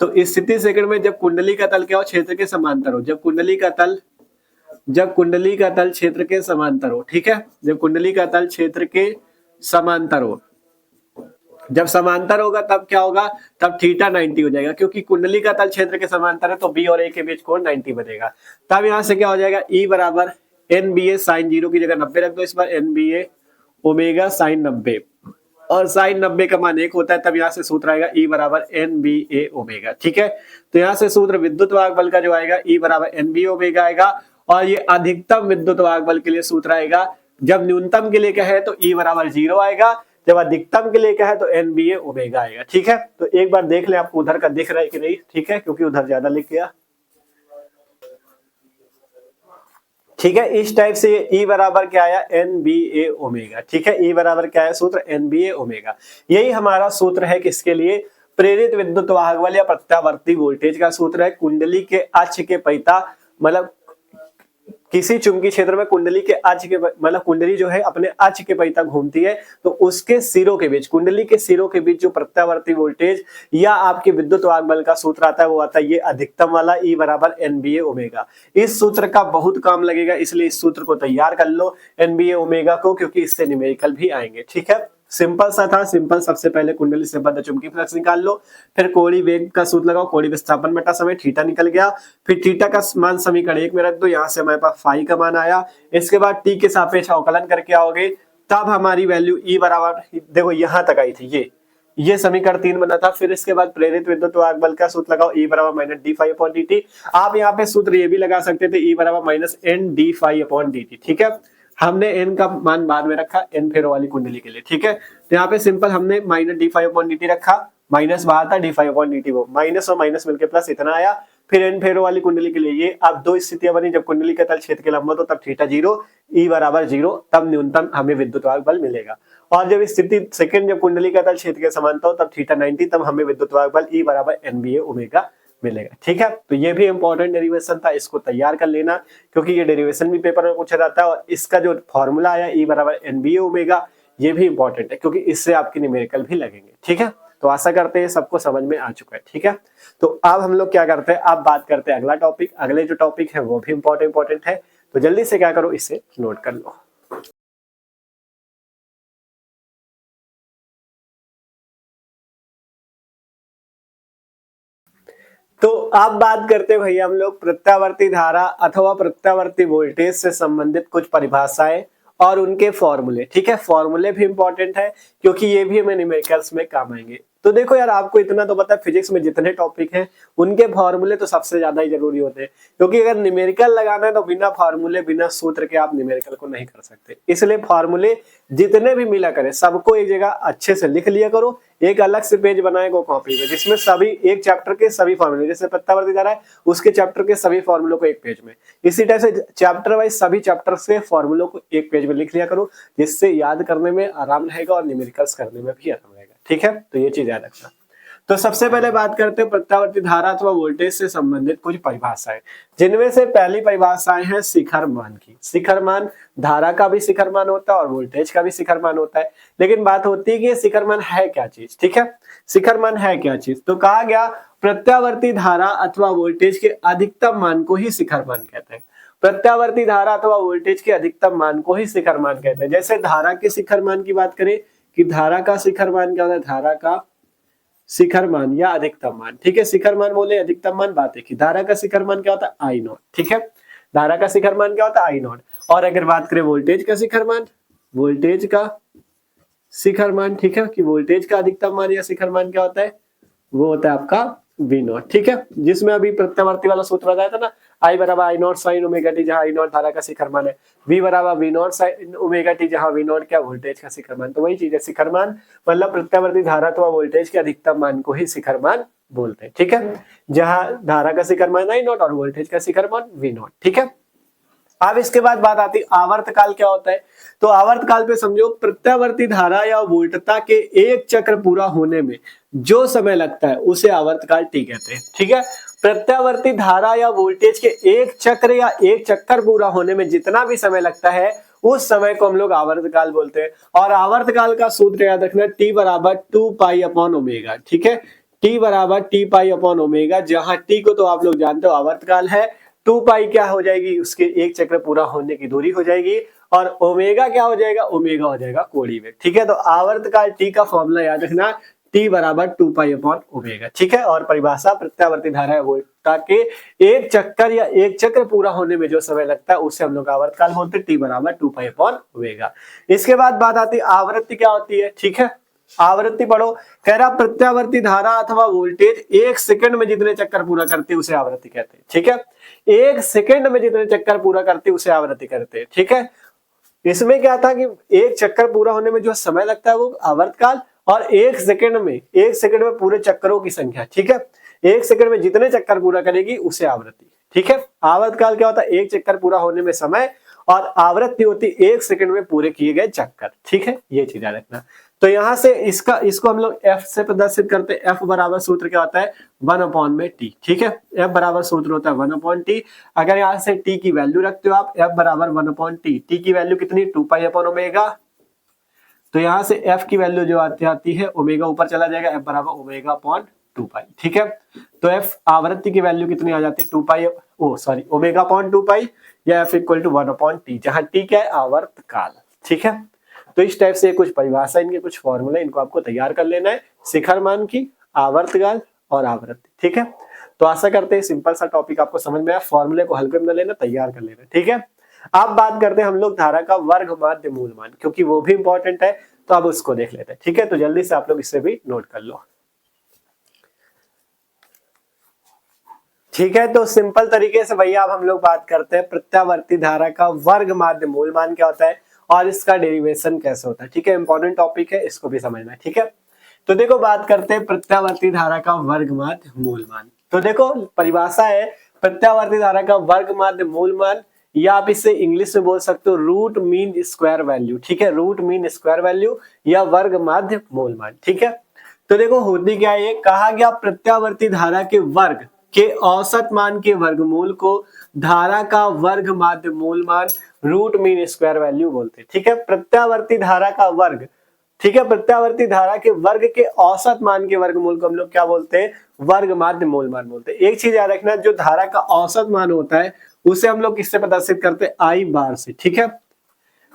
तो स्थिति सेकंड में जब कुंडली का तल क्या हो, क्षेत्र के समांतर हो, जब कुंडली का तल क्षेत्र के समांतर हो। ठीक है, जब कुंडली का तल क्षेत्र के समांतर हो, जब समांतर होगा तब क्या होगा, तब थीटा 90 हो जाएगा, क्योंकि कुंडली का तल क्षेत्र के समांतर है तो बी और ए के बीच कोण 90 बनेगा। तब यहां से क्या हो जाएगा, E बराबर एन बी ए साइन 0 की जगह 90 रख दो, इस बार N B A omega sign 90, और साइन 90 का मान 1 होता है। तब यहाँ से सूत्र आएगा E बराबर एन बी ए ओमेगा। ठीक है, तो यहाँ से सूत्र विद्युत वाहक बल का जो आएगा E बराबर एन बी ओमेगा आएगा। और ये अधिकतम विद्युत वाहक बल के लिए सूत्र आएगा, जब न्यूनतम के लिए कहे तो E बराबर 0 आएगा, जब अधिकतम के लिए कहे तो एन बी ए ओमेगा आएगा। ठीक है, तो एक बार देख ले आपको उधर का दिख रहा है कि नहीं। ठीक है, क्योंकि उधर ज्यादा लिख गया। ठीक है, इस टाइप से E बराबर क्या आया, एन बी ए ओमेगा। ठीक है, E बराबर क्या है सूत्र, एन बी ए ओमेगा। यही हमारा सूत्र है किसके लिए, प्रेरित विद्युत वाहक बल या प्रत्यावर्ती वोल्टेज का सूत्र है। कुंडली के अक्ष के परितः, मतलब किसी चुंबकीय क्षेत्र में कुंडली के अक्ष के, मतलब कुंडली जो है अपने अक्ष के परितः घूमती है, तो उसके सिरों के बीच, कुंडली के सिरों के बीच जो प्रत्यावर्ती वोल्टेज या आपके विद्युत वाहक बल का सूत्र आता है वो आता है ये अधिकतम वाला, E बराबर एन बी ए ओमेगा। इस सूत्र का बहुत काम लगेगा, इसलिए इस सूत्र को तैयार कर लो, एन बी ए ओमेगा को, क्योंकि इससे न्यूमेरिकल भी आएंगे। ठीक है, सिंपल सा था, सिंपल। सबसे पहले कुंडली से बद्ध चुंबकीय फ्लक्स निकाल लो, फिर कोणीय वेग का सूत्र लगाओ, कोणीय विस्थापन बटा समय थीटा निकल गया, फिर थीटा का मान समीकरण 1 में रख दो, यहाँ से हमारे पास फाई का मान आया। इसके बाद टी के सापेक्ष अवकलन करके आओगे, तब हमारी वैल्यू E बराबर, देखो यहाँ तक आई थी, ये समीकरण 3 बना था। फिर इसके बाद प्रेरित विद्युत वाहक बल का सूत्र लगाओ, E बराबर minus D phi upon D T. आप यहाँ पे सूत्र ये भी लगा सकते थे, E बराबर minus N D phi upon D T. ठीक है, हमने n का मान बाद में रखा n फेरो वाली कुंडली के लिए, ठीक है। तो यहाँ पे सिंपल हमने माइनस d5/dt रखा, माइनस बाहर था d5/dt, वो माइनस और माइनस मिलकर प्लस इतना आया। फिर n फेरो वाली कुंडली के लिए ये अब दो स्थितियां बनी, जब कुंडली का तल क्षेत्र के लंबवत हो तब थीटा 0, E बराबर 0, तब न्यूनतम हमें विद्युत वाहक बल मिलेगा। और जब स्थिति सेकंड, जब कुंडली का तल क्षेत्र के समांतर हो तब थीटा 90, तब हमें विद्युत वाहक बल E बराबर NBA ओमेगा मिलेगा, ठीक है। तो ये भी इंपॉर्टेंट डेरिवेशन था, इसको तैयार कर लेना, क्योंकि ये डेरिवेशन भी पेपर में पूछा जाता है। और इसका जो फॉर्मूला आया E बराबर NBA ओमेगा, ये भी इंपॉर्टेंट है, क्योंकि इससे आपके न्यूमेरिकल भी लगेंगे, ठीक है। तो आशा करते हैं सबको समझ में आ चुका है, ठीक है। तो अब हम लोग क्या करते हैं, अब बात करते हैं अगला टॉपिक। अगले जो टॉपिक है वो भी इंपॉर्टेंट है, तो जल्दी से क्या करो, इसे नोट कर लो। तो अब बात करते हैं भैया हम लोग प्रत्यावर्ती धारा अथवा प्रत्यावर्ती वोल्टेज से संबंधित कुछ परिभाषाएं और उनके फॉर्मूले, ठीक है। फॉर्मूले भी इंपॉर्टेंट है, क्योंकि ये भी हमें न्यूमेरिकल्स में काम आएंगे। तो देखो यार, आपको इतना तो पता है, फिजिक्स में जितने टॉपिक हैं उनके फॉर्मूले तो सबसे ज्यादा ही जरूरी होते हैं, क्योंकि अगर न्यूमेरिकल लगाना है तो बिना फॉर्मूले बिना सूत्र के आप न्यूमेरिकल को नहीं कर सकते। इसलिए फॉर्मूले जितने भी मिला करें सबको एक जगह अच्छे से लिख लिया करो, एक अलग से पेज बनाए को कॉपी में, जिसमें सभी एक चैप्टर के सभी फॉर्मूले, जैसे प्रत्यावर्ती धारा है उसके चैप्टर के सभी फॉर्मूलों को एक पेज में, इसी टाइप से चैप्टर वाइज सभी चैप्टर से फॉर्मूलों को एक पेज में लिख लिया करो, जिससे याद करने में आराम रहेगा और न्यूमेरिकल्स करने में भी आराम रहेगा, ठीक है। तो ये चीज याद रखना। तो सबसे पहले बात करते हैं प्रत्यावर्ती धारा अथवा वोल्टेज से संबंधित कुछ परिभाषाएं, जिनमें से पहली परिभाषाएं हैं शिखर मान की। शिखर मान धारा का भी शिखर मान होता है और वोल्टेज का भी शिखर मान होता है, लेकिन बात होती है कि ये शिखर मान है क्या चीज, ठीक है। शिखर मान है क्या चीज, तो कहा गया प्रत्यावर्ती धारा अथवा वोल्टेज के अधिकतम मान को ही शिखर मान कहते हैं। प्रत्यावर्ती धारा अथवा वोल्टेज के अधिकतम मान को ही शिखर मान कहते हैं। जैसे धारा के शिखर मान की बात करें कि धारा का शिखर मान क्या होता है, धारा का शिखर मान या अधिकतम मान, ठीक है। शिखर मान बोले अधिकतम मान, बात है कि धारा का शिखर मान क्या होता है, आई नॉट, ठीक है। धारा का शिखर मान क्या होता है, आई नॉट। और अगर बात करें वोल्टेज का शिखर मान, वोल्टेज का शिखर मान, ठीक है, कि वोल्टेज का अधिकतम मान या शिखर मान क्या होता है, वो होता है आपका वी नॉट, ठीक है। जिसमें अभी प्रत्यावर्ती वाला सूत्र बताया था ना, आई बराबर I naught sine omega T, जहां आई नॉट धारा का शिखर मान है, वी बराबर V naught sine omega T, जहां वी नॉट क्या वोल्टेज का शिखर मान। तो वही चीज है, शिखर मान मतलब प्रत्यावर्ती धारा तो वोल्टेज के अधिकतम मान को ही शिखर मान बोलते हैं, ठीक है। जहां धारा का शिखर मान आई नॉट और वोल्टेज का शिखर मान वी नॉट, ठीक है। अब इसके बाद बात आती है आवर्तकाल क्या होता है। तो आवर्तकाल पे समझो, प्रत्यावर्ती धारा या वोल्टता के एक चक्र पूरा होने में जो समय लगता है उसे आवर्तकाल टी कहते हैं, ठीक है। प्रत्यावर्ती धारा या वोल्टेज के एक चक्र या एक चक्कर पूरा होने में जितना भी समय लगता है उस समय को हम लोग आवर्तकाल बोलते हैं। और आवर्तकाल का सूत्र याद रखना, टी बराबर 2π/ओमेगा, ठीक है। टी बराबर 2π/ओमेगा, जहां टी को तो आप लोग जानते हो आवर्तकाल है, 2π क्या हो जाएगी, उसके एक चक्र पूरा होने की दूरी हो जाएगी, और ओमेगा क्या हो जाएगा, ओमेगा हो जाएगा कोणीय वेग, ठीक है। तो आवर्तकाल टी का फॉर्मूला याद रखना, टी बराबर 2π/ओमेगा, ठीक है। और परिभाषा प्रत्यावर्ती धारा वोल्टा के एक चक्कर या एक चक्र पूरा होने में जो समय लगता है उसे हम लोग आवर्तकाल बोलते हैं, टी बराबर 2π/ओमेगा। इसके बाद बात आती है आवृत्ति क्या होती है, ठीक है। आवृत्ति पढ़ो, कह रहा प्रत्यावर्ती धारा अथवा वोल्टेज एक सेकंड में जितने चक्कर पूरा करती है उसे आवृत्ति कहते हैं, ठीक है। एक सेकंड में जितने चक्कर पूरा करती है उसे आवृत्ति करते हैं, ठीक है। इसमें क्या था कि एक चक्कर पूरा होने में जो समय लगता है वो आवर्तकाल, और एक सेकंड में पूरे चक्करों की संख्या, ठीक है। एक सेकंड में जितने चक्कर पूरा करेगी उसे आवृत्ति, ठीक है। आवर्तकाल क्या होता है, एक चक्कर पूरा होने में समय, और आवृत्ति होती एक सेकंड में पूरे किए गए चक्कर, ठीक है। ये चीज याद रखना। तो यहां से इसको हम लोग एफ से प्रदर्शित करते हैं। एफ बराबर सूत्र क्या होता है, 1/t, ठीक है। एफ बराबर सूत्र होता है 1/t। अगर यहां से टी की वैल्यू रखते हो आप, एफ बराबर 1/t, टी की वैल्यू कितनी 2π/ओमेगा, तो यहां से एफ की वैल्यू जो आती है ओमेगा ऊपर चला जाएगा, एफ बराबर ओमेगा/2π, ठीक है। तो एफ आवृत्ति की वैल्यू कितनी आ जाती है, ओमेगा/2π, या एफ इक्वल टू 1/t, जहां टी क्या है, आवर्तकाल, ठीक है। तो इस टाइप से कुछ परिभाषा, इनके कुछ फॉर्मूले, इनको आपको तैयार कर लेना है, शिखर मान की, आवर्तकाल और आवृत्ति, ठीक है। तो आशा करते हैं सिंपल सा टॉपिक आपको समझ में आया। फॉर्मूले को हल्के में लेना, तैयार कर लेना, ठीक है। अब बात करते हैं हम लोग धारा का वर्ग माध्य मूल मान, क्योंकि वो भी इंपॉर्टेंट है, तो अब उसको देख लेते हैं, ठीक है। तो जल्दी से आप लोग इससे भी नोट कर लो। ठीक है, तो सिंपल तरीके से भैया अब हम लोग बात करते हैं प्रत्यावर्ती धारा का वर्ग माध्य मूलमान क्या होता है और इसका डेरिवेशन कैसे होता है। ठीक है, इंपॉर्टेंट टॉपिक है, इसको भी समझना है। ठीक है, तो देखो बात करते हैं प्रत्यावर्ती धारा का वर्ग माध्य मूलमान। तो देखो परिभाषा है प्रत्यावर्ती धारा का वर्ग माध्य मूलमान, या आप इसे इंग्लिश में बोल सकते हो रूट मीन स्क्वायर वैल्यू। ठीक है, रूट मीन स्क्वायर वैल्यू या वर्ग माध्य मूलमान। ठीक है, तो देखो होती क्या है, कहा गया प्रत्यावर्ती धारा के वर्ग के औसत मान के वर्गमूल को धारा का वर्ग माध्य मूलमान रूट मीन स्क्वायर वैल्यू बोलते हैं। ठीक है, प्रत्यावर्ती धारा का वर्ग, ठीक है, प्रत्यावर्ती धारा के वर्ग के औसत मान के वर्गमूल को हम लोग क्या बोलते हैं, वर्ग माध्य मूलमान बोलते हैं। एक चीज याद रखना, जो धारा का औसत मान होता है उसे हम लोग किससे प्रदर्शित करते हैं, आई बार से। ठीक है,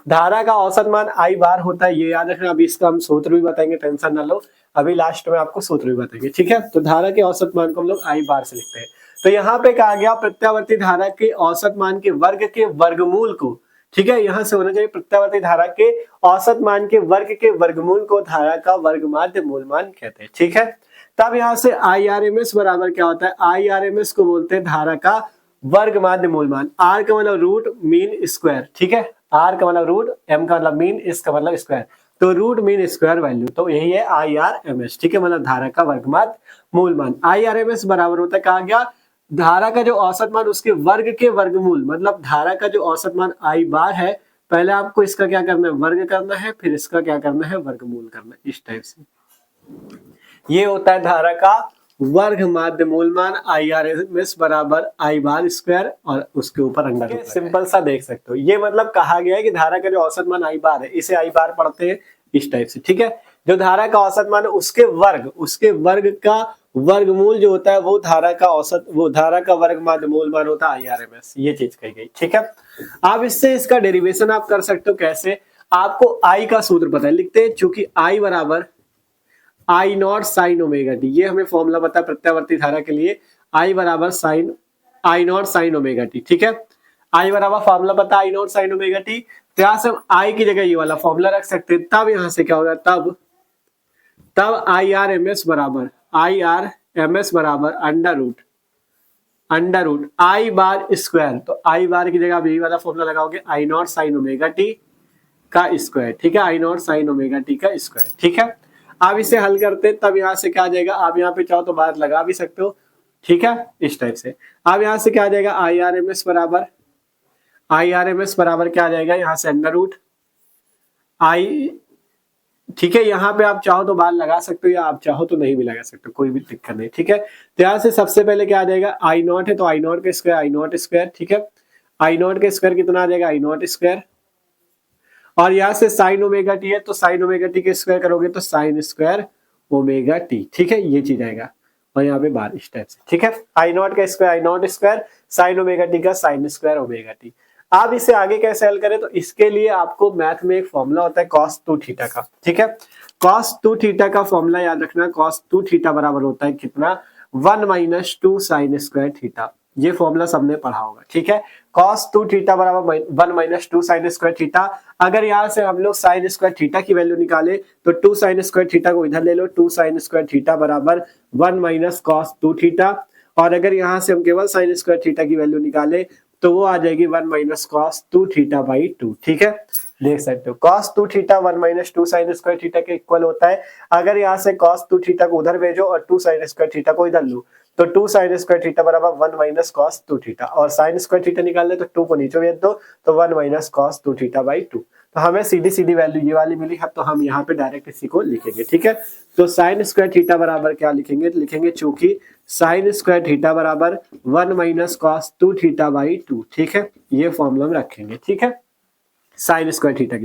धारा का औसत मान आई बार होता है, ये याद रखना। अभी इसका हम सूत्र भी बताएंगे, टेंशन ना लो, अभी लास्ट में आपको सूत्र भी बताएंगे। ठीक है, तो धारा के औसत मान को हम लोग आई बार से लिखते हैं। तो यहाँ पे कहा गया प्रत्यावर्ती धारा के औसत मान के वर्ग के वर्गमूल को, ठीक है, यहां से होना चाहिए प्रत्यावर्ती धारा के औसत मान के वर्ग के वर्गमूल को धारा का वर्ग माध्य मूलमान कहते हैं। ठीक है, तब यहां से IRMS बराबर क्या होता है, IRMS को बोलते हैं धारा का वर्ग माध्य मूलमान। आर का मतलब रूट मीन स्क्वायर। ठीक है, आर का मतलब रूट, एम का मतलब मीन, इस का मतलब स्क्वायर, तो रूट मीन स्क्वायर वैल्यू, तो यही है IRMS। ठीक है, मतलब धारा का वर्ग माध्य मूलमान। IRMS बराबर होता है, कहा गया धारा का जो औसत मान उसके वर्ग के वर्गमूल, मतलब धारा का जो औसत मान आई बार है, पहले आपको इसका क्या करना है, वर्ग करना है, फिर इसका क्या करना है, वर्गमूल करना है, इस टाइप से। ये होता है धारा का वर्ग माध्य मूलमान। IRMS बराबर आई बार स्क्वायर और उसके ऊपर अंडर रूट। सिंपल सा देख सकते हो, ये मतलब कहा गया है कि धारा का जो औसत मान आई बार है, इसे आई बार पढ़ते हैं इस टाइप से। ठीक है, जो धारा का औसत मान है उसके वर्ग का वर्गमूल जो होता है वो धारा का औसत, वो धारा का वर्ग माध्य मूलमान होता है IRMS। ये चीज कही गई। ठीक है, आप इससे इसका डेरिवेशन आप कर सकते हो कैसे, आपको आई का सूत्र पता है, लिखते हैं चूंकि आई बराबर I naught sine omega T, ये हमें फॉर्मूला पता है प्रत्यावर्ती धारा के लिए, आई बराबर sine I naught sine omega T. ठीक है, आई बराबर फॉर्मूला पता I naught sine omega T, तो यहां से हम आई की जगह ये वाला फॉर्मूला रख सकते हैं। तब यहां से क्या होगा, तब IRMS बराबर under root I bar square, तो आई बार की जगह आप यही वाला फॉर्मूला लगाओगे, आई नॉट साइन ओमेगा टी का स्क्वायर। ठीक है, आई नॉट साइन ओमेगा टी का स्क्वायर। ठीक है, आप इसे हल करते हैं, तब यहां से क्या आ जाएगा, आप यहाँ पे चाहो तो बात लगा भी सकते हो। ठीक है, इस टाइप से अब यहां से क्या आ जाएगा, IRMS बराबर क्या आ जाएगा, यहां से अंडर रूट आई। ठीक है, यहाँ पे आप चाहो तो बात लगा सकते हो या आप चाहो तो नहीं भी लगा सकते, कोई भी दिक्कत नहीं। ठीक है, तो यहाँ से सबसे पहले क्या आ जाएगा, आई नॉट है तो आई नॉट का स्क्वायर, आई नॉट स्क्वायर। ठीक है, आई नॉट का स्क्वायर कितना आ जाएगा, आई नॉट स्क्वायर, और यहाँ से साइन ओमेगा टी है तो साइन ओमेगा टी के स्क्वायर करोगे तो साइन स्क्वायर ओमेगा टी। ठीक है, ये चीज आएगा, और यहाँ पे बार इस टाइप से। ठीक है, आई नॉट का square I not square, sign omega T का साइन स्क्वायर ओमेगा टी। आप इसे आगे कैसे हल करें, तो इसके लिए आपको मैथ में एक फॉर्मूला होता है cos 2 थीटा का। ठीक है, cos 2 थीटा का फॉर्मूला याद रखना, cos 2 थीटा बराबर होता है कितना, 1 माइनस 2 साइन स्क्वायर थीटा। ये फॉर्मूला सबने पढ़ा होगा। ठीक है, cos 2 थीटा बराबर 1 माइनस 2 साइन स्क्वायर थीटा। अगर यहाँ से हम लोग साइन स्क्वायर थीटा की वैल्यू निकाले तो 2 साइन स्क्वायर थीटा को इधर ले लो, 2 साइन स्क्वायर थीटा बराबर 1 माइनस cos 2 थीटा, और अगर यहाँ से हम केवल साइन स्क्वायर थीटा की वैल्यू निकाले तो वो आ जाएगी 1 माइनस cos 2 थीटा बाई 2। ठीक है, देख सकते हो cos 2 theta 1 minus 2 sine square theta के इक्वल होता है। अगर यहाँ से cos 2 थीटा को उधर भेजो और 2 साइन स्क्वायर थीटा को इधर लो तो 2 साइन स्क्वायर थीटा बराबर 1 माइनस cos 2 थीटा, और साइन स्क्वायर थीटा निकालने तो 2 को नीचे भेज दो तो 1 माइनस cos 2 थीटा बाई 2। तो हमें सीधी सीधी वैल्यू ये वाली मिली है, तो हम यहाँ पे डायरेक्ट इसी को लिखेंगे। ठीक है, तो साइन स्क्वायर थीटा बराबर क्या लिखेंगे, लिखेंगे चूंकि साइन स्क्वायर थीटा बराबर 1 माइनस cos 2 थीटा बाई 2। ठीक है, ये फॉर्मूला में रखेंगे। ठीक है, साइन स्क्वायर थीटा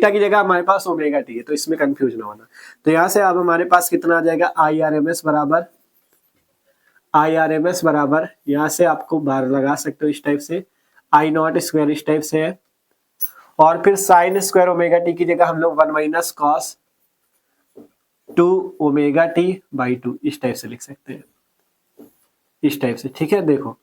की जगह हमारे पास ओमेगा टी है, तो इसमें कंफ्यूज ना होना। तो यहाँ से अब हमारे पास कितना आ जाएगा, IRMS बराबर यहाँ से आपको बार लगा सकते हो इस टाइप से, आई नॉट स्क्वायर इस टाइप से है, और फिर साइन स्क्वायर ओमेगा टी की जगह हम लोग 1 minus cos 2 omega T by 2 इस टाइप से लिख सकते हैं, इस टाइप से। ठीक है, देखो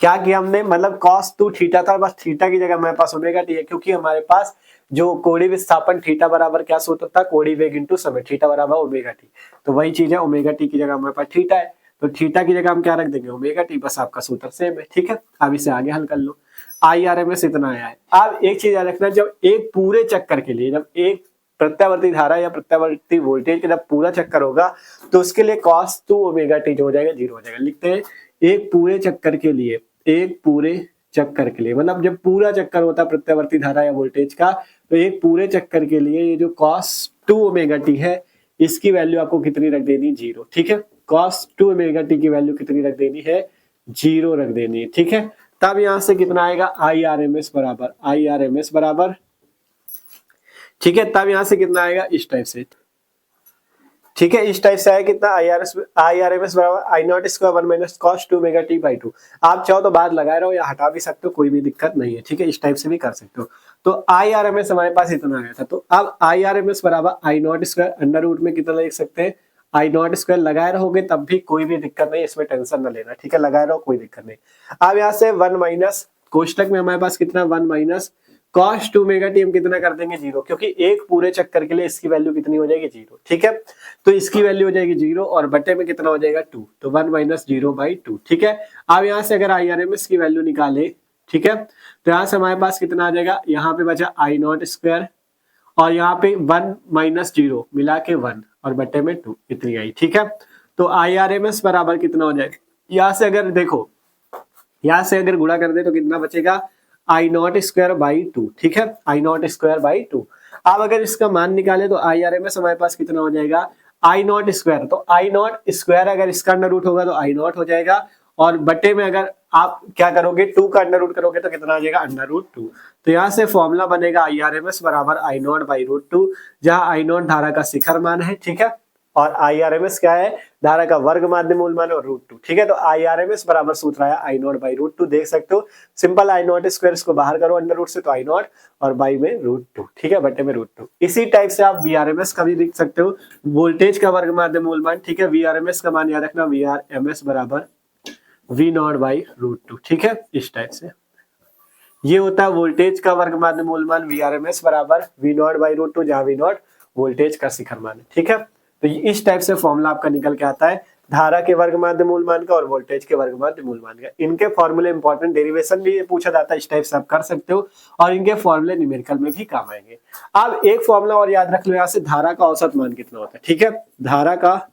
क्या किया हमने, मतलब cos 2 थीटा था, बस थीटा की जगह हमारे पास ओमेगा टी है, क्योंकि हमारे पास जो कोणीय विस्थापन थीटा बराबर क्या सूत्र था, कोणीय वेग इंटू समय, थीटा बराबर ओमेगा टी, तो वही चीज है, ओमेगा टी की जगह हमारे पास थीटा है। तो थीटा की जगह हम क्या रख देंगे, ओमेगा टी, बस आपका सूत्र सेम है। ठीक है, अब इसे आगे हल कर लो। IRMS इतना आया है। अब एक चीज याद रखना, जब एक पूरे चक्कर के लिए, जब एक प्रत्यावर्ती धारा या प्रत्यावर्ती वोल्टेज का जब पूरा चक्कर होगा तो उसके लिए cos 2 ओमेगा टी जो हो जाएगा 0 हो जाएगा। लिखते हैं एक पूरे चक्कर के लिए, एक पूरे चक्कर के लिए, मतलब जब पूरा चक्कर होता है प्रत्यावर्ती धारा या वोल्टेज का, तो एक पूरे चक्कर के लिए ये जो cos 2 ओमेगा टी है इसकी वैल्यू आपको कितनी रख देनी, 0। ठीक है, cos 2 ओमेगा टी की वैल्यू कितनी रख देनी है, 0 रख देनी है। ठीक है, तब यहां से कितना आएगा, IRMS बराबर, ठीक है, तब यहां से कितना आएगा, इस टाइप से। ठीक है, इस टाइप से आया कितना, IRMS बराबर I naught square 1 minus cos 2 omega T by 2। आप चाहो तो बाद लगाए रहो या हटा भी सकते हो, कोई भी दिक्कत नहीं है। ठीक है, इस टाइप से भी कर सकते हो। तो IRMS हमारे पास इतना आया था, तो अब IRMS बराबर I naught square under root में कितना लिख सकते हैं, I नॉट स्क्वायर लगाए रहोगे तब भी कोई भी दिक्कत नहीं, इसमें टेंशन न लेना। ठीक है, लगाए रहो कोई दिक्कत नहीं। अब यहाँ से 1 माइनस कोष्टक में हमारे पास कितना, 1 माइनस cos 2 ओमेगा टी हम कितना कर देंगे, 0, क्योंकि एक पूरे चक्कर के लिए इसकी वैल्यू कितनी हो जाएगी, 0। ठीक है, तो इसकी वैल्यू हो जाएगी 0 और बटे में कितना हो जाएगा, 2, तो 1 माइनस 0 बाई 2। ठीक है, अब यहाँ से अगर IRMS की वैल्यू निकाले, ठीक है, तो यहाँ से हमारे पास कितना आ जाएगा, यहाँ पे बचा I नॉट स्क्वायर और यहाँ पे 1 माइनस 0 मिला के 1 और बटे में 2 इतनी आई। ठीक है, तो IRMS बराबर कितना हो जाएगा, यहाँ से अगर देखो, यहाँ से अगर गुणा कर दे तो कितना बचेगा, I नॉट स्क्वायर बाई 2। ठीक है, I नॉट स्क्वायर बाई 2। अब अगर इसका मान निकाले तो IRMS हमारे पास कितना हो जाएगा, I नॉट स्क्वायर, तो I नॉट स्क्वायर अगर इसका अंडर रूट होगा तो I नॉट हो जाएगा और बटे में अगर आप क्या करोगे, 2 का अंडर रूट करोगे तो कितना आ जाएगा, अंडर रूट 2। तो यहाँ से फॉर्मूला बनेगा IRMS बराबर I नॉट बाई रूट 2, जहाँ I नॉट धारा का शिखर मान है। ठीक है, और IRMS क्या है, धारा का वर्ग माध्य मूल मान और रूट 2। ठीक है, तो IRMS बराबर सूत्र आया I नॉट बाई रूट 2, देख सकते हो सिंपल I नॉट स्क्वायर, इसको बाहर करो अंडर रूट से तो I नॉट और बाई में रूट 2। ठीक है, बटे में रूट 2। इसी टाइप से आप VRMS का भी लिख सकते हो, वोल्टेज का वर्ग माध्य मूल मान। ठीक है, VRMS का मान याद रखना, VRMS बराबर V नॉट बाई रूट 2। ठीक है, इस टाइप से ये होता है वोल्टेज का वर्ग माध्य मूल मान, VRMS बराबर V नॉट बाई रूट 2, जहां V नॉट वोल्टेज का शिखर मान है। ठीक है, तो इस टाइप से फॉर्मूला आपका निकल के आता है धारा के वर्ग माध्य मूल मान का और वोल्टेज के वर्ग माध्य मूल मान का। इनके फॉर्मूले इंपॉर्टेंट, डेरिवेशन भी पूछा जाता है, इस टाइप से आप कर सकते हो और इनके फॉर्मूले न्यूमेरिकल में भी काम आएंगे। अब एक फॉर्मूला और याद रख लो, यहाँ से धारा का औसत मान कितना होता है। ठीक है, धारा का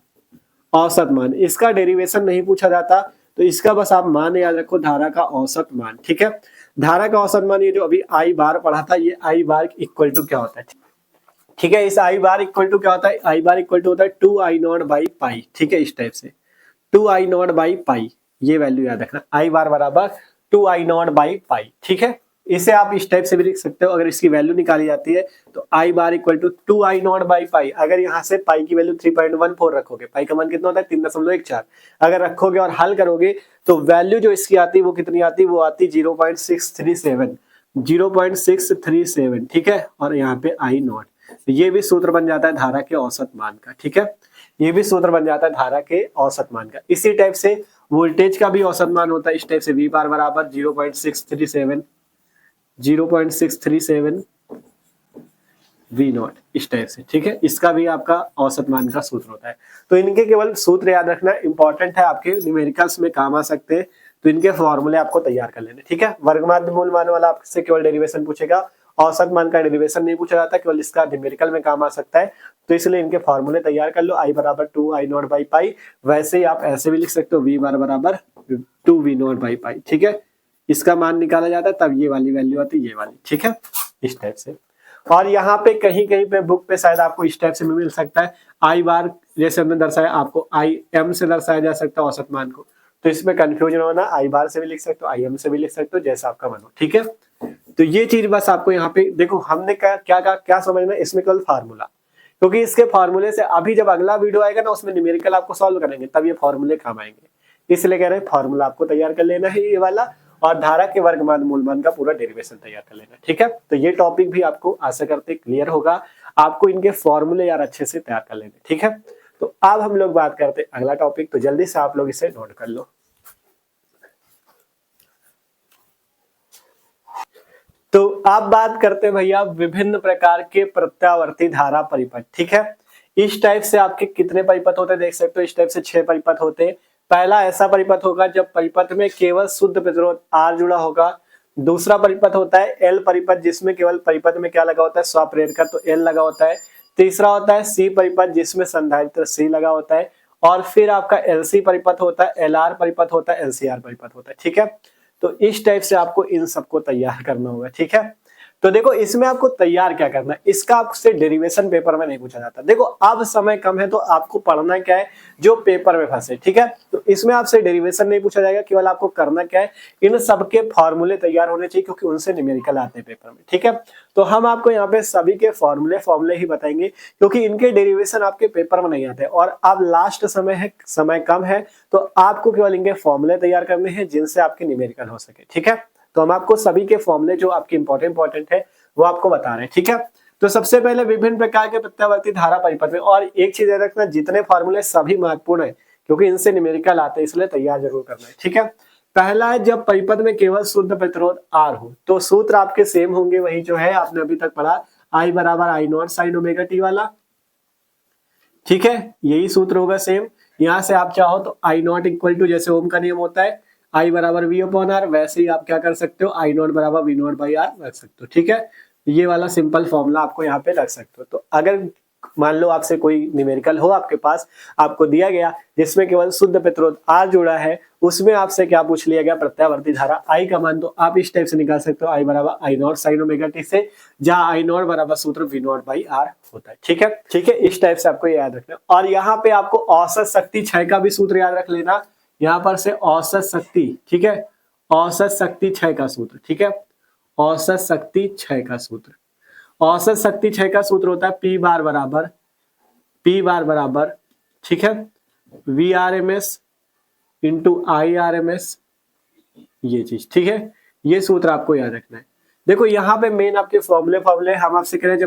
औसत मान, इसका डेरिवेशन नहीं पूछा जाता तो इसका बस आप मान याद रखो, धारा का औसत मान। ठीक है, धारा का औसत मान ये जो अभी I बार पढ़ा था, ये I बार इक्वल टू क्या होता है। ठीक है, इस I बार इक्वल टू क्या होता है, I बार इक्वल टू होता है 2I नॉट बाई पाई। ठीक है, इस टाइप से 2I नॉट बाई पाई, ये वैल्यू याद रखना, I बार बराबर 2I नॉट बाई पाई। ठीक है, इसे आप इस टाइप से भी लिख सकते हो, अगर इसकी वैल्यू निकाली जाती है तो I bar equal to 2I naught by pi. अगर यहाँ से पाई की वैल्यू 3.14 रखोगे, पाई का मान कितना होता है 3.14, अगर रखोगे और हल करोगे तो वैल्यू जो इसकी आती है वो कितनी आती है, वो आती 0.637। ठीक है, और यहाँ पे I नॉट, ये भी सूत्र बन जाता है धारा के औसत मान का। ठीक है, ये भी सूत्र बन जाता है धारा के औसत मान का। इसी टाइप से वोल्टेज का भी औसत मान होता है, इस टाइप से V बार बराबर 0.637 V नॉट, इस टाइप से। ठीक है, इसका भी आपका औसत मान का सूत्र होता है। तो इनके केवल सूत्र याद रखना इंपॉर्टेंट है, आपके न्यूमेरिकल्स में काम आ सकते हैं, तो इनके फॉर्मूले आपको तैयार कर लेने। ठीक है, वर्ग माध्य मूल मान वाला आपसे केवल डेरिवेशन पूछेगा, औसत मान का डेरिवेशन नहीं पूछा जाता, केवल इसका न्यूमेरिकल में काम आ सकता है, तो इसलिए इनके फॉर्मूले तैयार कर लो। I बराबर 2I नॉट बाई पाई, वैसे ही आप ऐसे भी लिख सकते हो, V बार बराबर 2V नॉट बाई पाई। ठीक है, इसका मान निकाला जाता है तब ये वाली वैल्यू आती है, ये वाली। ठीक है, इस टाइप से। और यहाँ पे कहीं कहीं पे बुक पे शायद आपको इस टाइप से भी मिल सकता है, I बार जैसे हमने दर्शाया, आपको IM से दर्शाया जा सकता है औसत मान को, तो इसमें कंफ्यूजन होना, I बार से भी लिख सकते हो, IM से भी लिख सकते हो, जैसा आपका मन हो। ठीक है, तो ये चीज बस आपको यहाँ पे देखो, हमने क्या समझना, इसमें केवल फार्मूला, क्योंकि इसके फार्मूले से अभी जब अगला वीडियो आएगा ना, उसमें न्यूमेरिकल आपको सॉल्व करेंगे, तब ये फार्मूले काम आएंगे, इसलिए कह रहे हैं फार्मूला आपको तैयार कर लेना है ये वाला, और धारा के वर्ग मान मूल मान का पूरा डेरिवेशन तैयार कर लेना। ठीक है, तो ये टॉपिक भी आपको आशा करते क्लियर होगा, आपको इनके फॉर्मूले यार अच्छे से तैयार कर लेने। ठीक है, तो अब हम लोग बात करते हैं अगला टॉपिक, तो जल्दी से आप लोग इसे नोट कर लो। तो आप बात करते हैं भैया विभिन्न प्रकार के प्रत्यावर्ती धारा परिपथ। ठीक है, इस टाइप से आपके कितने परिपथ होते हैं देख सकते हो, इस टाइप से 6 परिपथ होते हैं, पहला ऐसा परिपथ होगा जब परिपथ में केवल शुद्ध प्रतिरोध R जुड़ा होगा। दूसरा परिपथ होता है L परिपथ जिसमें केवल परिपथ में क्या लगा होता है, स्वप्रेरकत्व तो L लगा होता है। तीसरा होता है C परिपथ जिसमें संधारित्र C लगा होता है। और फिर आपका LC परिपथ होता है, LR परिपथ होता है, LCR परिपथ होता है। ठीक है, तो इस टाइप से आपको इन सबको तैयार करना होगा। ठीक है, तो देखो इसमें आपको तैयार क्या करना है, इसका आपसे डेरिवेशन पेपर में नहीं पूछा जाता। देखो अब समय कम है तो आपको पढ़ना क्या है, जो पेपर में फंसे। ठीक है, तो इसमें आपसे डेरिवेशन नहीं पूछा जाएगा, केवल आपको करना क्या है, इन सबके फॉर्मूले तैयार होने चाहिए क्योंकि उनसे न्यूमेरिकल आते हैं पेपर में। ठीक है, तो हम आपको यहाँ पे सभी के फॉर्मूले ही बताएंगे क्योंकि इनके डेरिवेशन आपके पेपर में नहीं आते। और अब लास्ट समय है, समय कम है, तो आपको केवल इनके फॉर्मूले तैयार करने हैं जिनसे आपके न्यूमेरिकल हो सके। ठीक है, तो हम आपको सभी के फॉर्मूले जो आपके इंपॉर्टेंट है वो आपको बता रहे हैं। ठीक है, तो सबसे पहले विभिन्न प्रकार के प्रत्यावर्ती धारा परिपथ में, और एक चीज याद रखना, जितने फॉर्मूले सभी महत्वपूर्ण है क्योंकि इनसे न्यूमेरिकल आते हैं, इसलिए तैयार जरूर करना है। ठीक है, पहला है जब परिपथ में केवल शुद्ध प्रतिरोध R हो, तो सूत्र आपके सेम होंगे, वही जो है आपने अभी तक पढ़ा, I बराबर I naught sine omega T वाला। ठीक है, यही सूत्र होगा सेम। यहां से आप चाहो तो I नॉट इक्वल टू, जैसे ओम का नियम होता है, I बराबर V अपॉन R, वैसे ही आप क्या कर सकते हो, I नॉट बराबर V नॉट बाई R रख सकते हो। ठीक है, ये वाला सिंपल फॉर्मूला आपको यहाँ पे रख सकते हो। तो अगर मान लो आपसे कोई न्यूमेरिकल हो आपके पास, आपको दिया गया जिसमें केवल शुद्ध प्रतिरोध R जुड़ा है, उसमें आपसे क्या पूछ लिया गया, प्रत्यावर्ती धारा I का मान, तो आप इस टाइप से निकाल सकते हो, I बराबर I naught sine omega T से, जहां I नॉट बराबर सूत्र V नॉट बाई R होता है। ठीक है, ठीक है, इस टाइप से आपको याद रखना। और यहाँ पे आपको औसत शक्ति क्षय का भी सूत्र याद रख लेना, यहाँ पर से औसत शक्ति, ठीक है, औसत शक्ति क्षय का सूत्र। ठीक है, औसत शक्ति क्षय का सूत्र, औसत शक्ति क्षय का सूत्र होता है P बार बराबर, ठीक है, VRMS इंटू IRMS, ये चीज। ठीक है, ये सूत्र आपको याद रखना है। देखो यहाँ पे मेन आपके फॉर्मूले हम आपसे कह रहे हैं,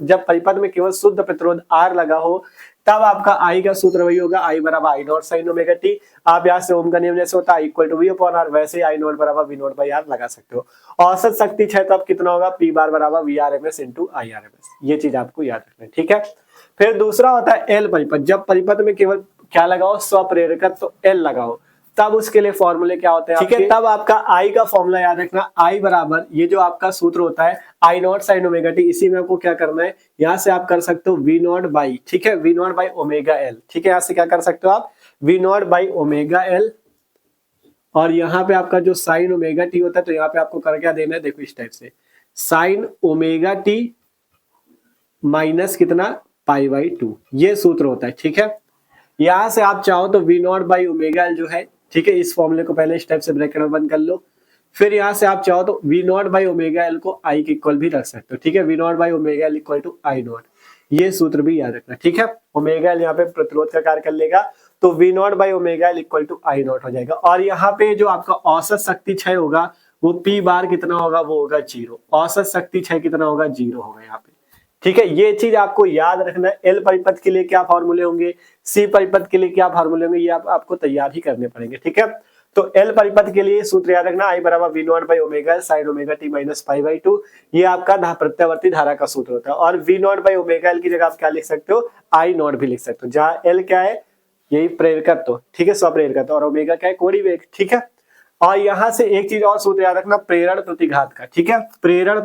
जब परिपथ में केवल शुद्ध प्रतिरोध R लगा हो तब आपका I का सूत्र वही होगा, I बराबर I naught sine omega T. आप यहाँ से ओम का नियम जैसे होता है equal to V upon R, वैसे I नॉट बराबर V नॉट बाई R लगा सकते हो। औसत शक्ति क्षय तब कितना होगा, P बार बराबर VRMS इंटू IRMS, ये चीज आपको याद रखना है। ठीक है, फिर दूसरा होता है L परिपथ, जब परिपथ में केवल क्या लगाओ, स्वप्रेरकत्व तो L लगाओ, तब उसके लिए फॉर्मूले क्या होते हैं। ठीक है, तब आपका I का फॉर्मूला याद रखना, I बराबर, ये जो आपका सूत्र होता है I naught sine omega T, इसी में आपको क्या करना है, यहाँ से आप कर सकते हो V नॉट बाई, ठीक है, V naught by omega L। ठीक है, यहाँ से क्या कर सकते हो आप, V naught by omega L, और यहाँ पे आपका जो साइन ओमेगा टी होता है, तो यहाँ पे आपको कर क्या देना है, देखो इस टाइप से, साइन ओमेगा टी माइनस कितना, पाई बाई 2, ये सूत्र होता है। ठीक है, यहां से आप चाहो तो V naught by omega L जो है, ठीक है, इस फॉर्मूले को पहले इस टाइप से ब्रैकेट में बंद कर लो। फिर यहां से आप चाहो तो V naught by omega L को I के इक्वल भी रख सकते हो। ठीक है, V naught by omega L equal to I naught, ये सूत्र भी याद रखना। ठीक है, ओमेगा एल यहाँ पे प्रतिरोध का कार्य कर लेगा, तो V naught by omega L equal to I naught हो जाएगा। और यहाँ पे जो आपका औसत शक्ति क्षय होगा वो P बार कितना होगा, वो होगा 0। औसत शक्ति क्षय कितना होगा, 0 होगा यहाँ पे। ठीक है, ये चीज आपको याद रखना है। L परिपथ के लिए क्या फॉर्मूले होंगे, C परिपथ के लिए क्या फॉर्मूले होंगे, ये आपको तैयार ही करने पड़ेंगे। ठीक है, तो L परिपथ के लिए सूत्र याद रखना, I बराबर V naught by omega sine omega T minus pi by 2, ये आपका प्रत्यावर्ती धारा का सूत्र होता है। और V naught by omega L की जगह आप क्या लिख सकते हो, I नॉट भी लिख सकते हो, जहाँ L क्या है, यही प्रेरकत्व, ठीक है, स्वप्रेरकत्व, और ओमेगा क्या है, कोणीय वेग। ठीक है, और यहां से एक चीज और सूत्र याद रखना, प्रेरण प्रतिघात का। ठीक है, प्रेरण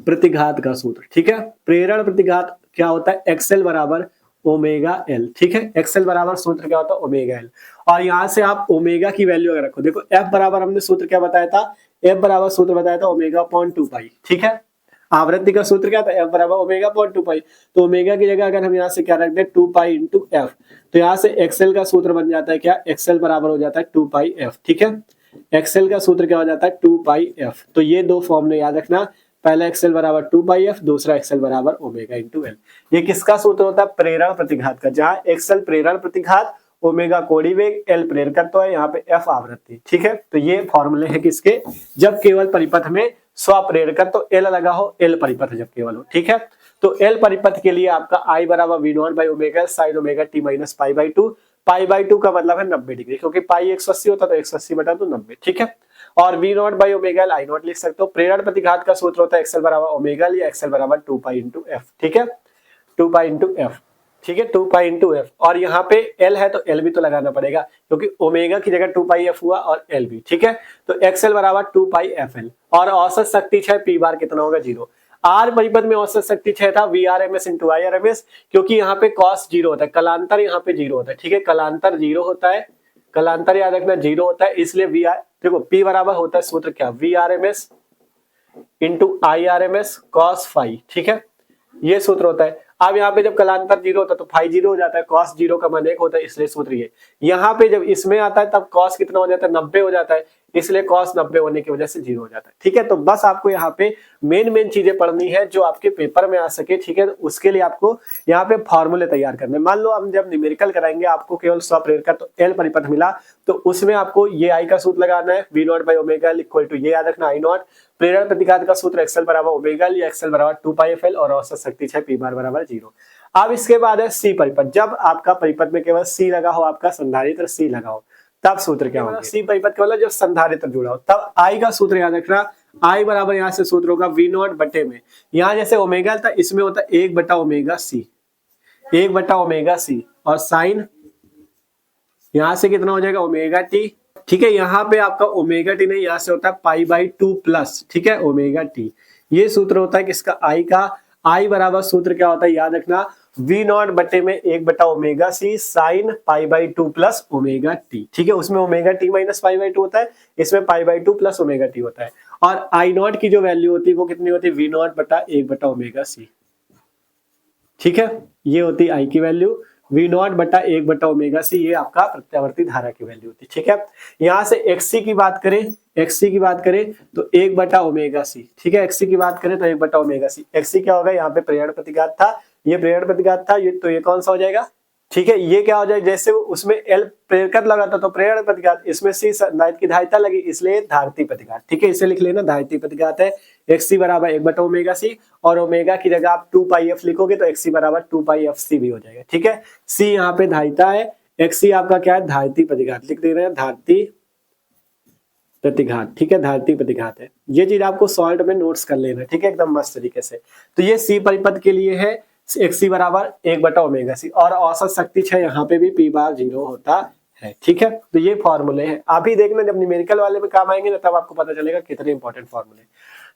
प्रतिघात का सूत्र। ठीक है, प्रेरण प्रतिघात क्या होता है, एक्सएल बराबर ओमेगा एल। ठीक है, एक्सएल बराबर सूत्र क्या होता है, ओमेगा एल। और यहां से आप ओमेगा की वैल्यू अगर रखो, देखो एफ बराबर हमने सूत्र क्या बताया था, एफ बराबर सूत्र बताया था ओमेगा अपॉन 2 पाई। ठीक है, आवृत्ति का सूत्र क्या था, एफ बराबर ओमेगा अपॉन 2 पाई, तो ओमेगा की जगह अगर हम यहाँ से क्या रख दे, 2 पाई इंटू एफ, तो यहाँ से एक्सएल का सूत्र बन जाता है क्या, एक्सएल बराबर हो जाता है 2 पाई एफ। ठीक है, एक्सएल का सूत्र क्या हो जाता है, 2 पाई एफ। तो ये दो फॉर्मूले याद रखना, पहला एक्सएल बराबर 2 पाई एफ, दूसरा एक्सएल बराबर ओमेगा इंटू एल। ये किसका सूत्र होता है, प्रेरण प्रतिघात का, जहां एक्सएल प्रेरण प्रतिघात, ओमेगा कोणीय वेग, एल प्रेरकत्व है, यहाँ पे एफ आवृत्ति। ठीक है, तो ये फॉर्मूले है किसके, जब केवल परिपथ में स्वप्रेरकत्व तो एल लगा हो, एल परिपथ जब केवल हो। ठीक है, तो एल परिपथ के लिए आपका आई बराबर V naught by omega sine omega T minus pi by 2, pi by 2 का मतलब है 90 डिग्री, क्योंकि पाई 180 होता है तो 180 बटा 2 90। ठीक है, और V naught by omega L I naught लिख सकते हो। प्रेरण प्रतिघात का सूत्र होता है एक्सएल बराबर ओमेगा एल या एक्सएल बराबर 2 पाई इंटू एफ। ठीक है, 2 पाई इंटू एफ। ठीक है, 2 पाई इंटू एफ, और यहाँ पे एल है तो एल भी तो लगाना पड़ेगा क्योंकि ओमेगा की जगह 2 पाई एफ हुआ और एल भी। ठीक है, तो एक्सएल बराबर 2 पाई एफ एल, और औसत शक्ति क्षय पी बार कितना होगा 0। आर परिपथ में औसत शक्ति क्षय था V R M S into I R M S, क्योंकि यहाँ पे कॉस 0 होता है, कलांतर यहाँ पे 0 होता है। ठीक है, कलांतर 0 होता है, कलांतर याद रखना 0 होता है, इसलिए वी आर, देखो पी बराबर होता है सूत्र क्या, V R M S into I R M S cos phi. ठीक है, ये सूत्र होता है। अब यहाँ पे जब कलांतर 0 होता है तो फाई 0 हो जाता है, कॉस 0 का मान 1 होता है, इसलिए सूत्र ये। यहाँ पे जब इसमें आता है तब कॉस कितना हो जाता है, 90 हो जाता है, इसलिए कॉस 90 होने की वजह से 0 हो जाता है। ठीक है, तो बस आपको यहाँ पे मेन चीजें पढ़नी है जो आपके पेपर में आ सके। ठीक है, तो उसके लिए आपको यहाँ पे फॉर्मूले तैयार करने। मान लो हम जब न्यूमेरिकल कराएंगे आपको केवल स्वप्रेरक तो एल परिपथ मिला, तो उसमें आपको ये आई का सूत्र लगाना है, V naught by omega L equal to ये याद रखना आई नॉट, प्रेरण प्रतिघात का सूत्र एक्सएल बराबर ओमेगा एल, एक्सएल बराबर 2 पाई एफ एल, और औसत शक्ति क्षय पी बार बराबर 0। अब इसके बाद है सी परिपथ। जब आपका परिपथ में केवल सी लगा हो, आपका संधारित्र सी लगा हो, तब सूत्र क्या होगा, सी परिपथ का मतलब जब संधारित्र जुड़ा हो, तब आई का सूत्र याद रखना, आई बराबर यहाँ से सूत्र होगा वी नॉट बटे में, यहाँ जैसे ओमेगा था इसमें होता है 1 बटा ओमेगा सी, 1 बटा ओमेगा सी, और साइन यहां से कितना हो जाएगा ओमेगा टी। ठीक है, यहाँ पे आपका ओमेगा टी नहीं, यहाँ से होता है पाई बाई 2 प्लस, ठीक है, ओमेगा टी। ये सूत्र होता है किसका, आई का। आई बराबर सूत्र क्या होता है याद रखना, वी नॉट बटे में 1 बटा omega C sine pi by 2 plus omega T. ठीक है, उसमें omega T minus pi by 2 होता है, इसमें pi by 2 plus omega T होता है। और आई नॉट की जो वैल्यू होती है वो कितनी होती है, वी नॉट बटा 1 बटा ओमेगा सी। ठीक है, ये होती है आई की वैल्यू, वी नॉट बटा 1 बटा ओमेगा सी, ये आपका प्रत्यावर्ती धारा की वैल्यू होती है। ठीक है, यहां से एक्सी की बात करें, एक्सी की बात करें तो 1 बटा ओमेगा सी। ठीक है, एक्सी की बात करें तो 1 बटा ओमेगा सी। एक्सी क्या होगा, यहाँ पे प्रेरण प्रतिघात था, ये प्रेरण प्रतिघात था, ये तो ये कौन सा हो जाएगा, ठीक है, ये क्या हो जाए, जैसे उसमें एल प्रेरकत्व लगा था तो प्रेरण प्रतिघात, इसमें सी नाइट की धारिता लगी, इसलिए धारिती प्रतिघात। ठीक है, इसे लिख लेना, धारिती प्रतिघात है एक्सी बराबर 1 बटा ओमेगा सी, और ओमेगा की जगह आप 2 पाई एफ लिखोगे तो एक्सी बराबर 2 पाई एफ सी भी हो जाएगा। ठीक है, सी यहाँ पे धारिता है, एक्सी आपका क्या है, धारिती प्रतिघात, लिख दे रहे हैं धारिती प्रतिघात। ठीक है, धारिती प्रतिघात है, ये चीज आपको सॉल्ट में नोट्स कर लेना। ठीक है, एकदम मस्त तरीके से। तो ये सी परिपथ के लिए है एक्सी बराबर 1 बटा ओमेगा सी, और औसत शक्ति क्षय यहाँ पे भी पी बार 0 होता है। ठीक है, तो ये फॉर्मूले हैं, आप ही देखना जब न्यूमेरिकल वाले में काम आएंगे ना तब आपको पता चलेगा कितने इंपॉर्टेंट फॉर्मूले।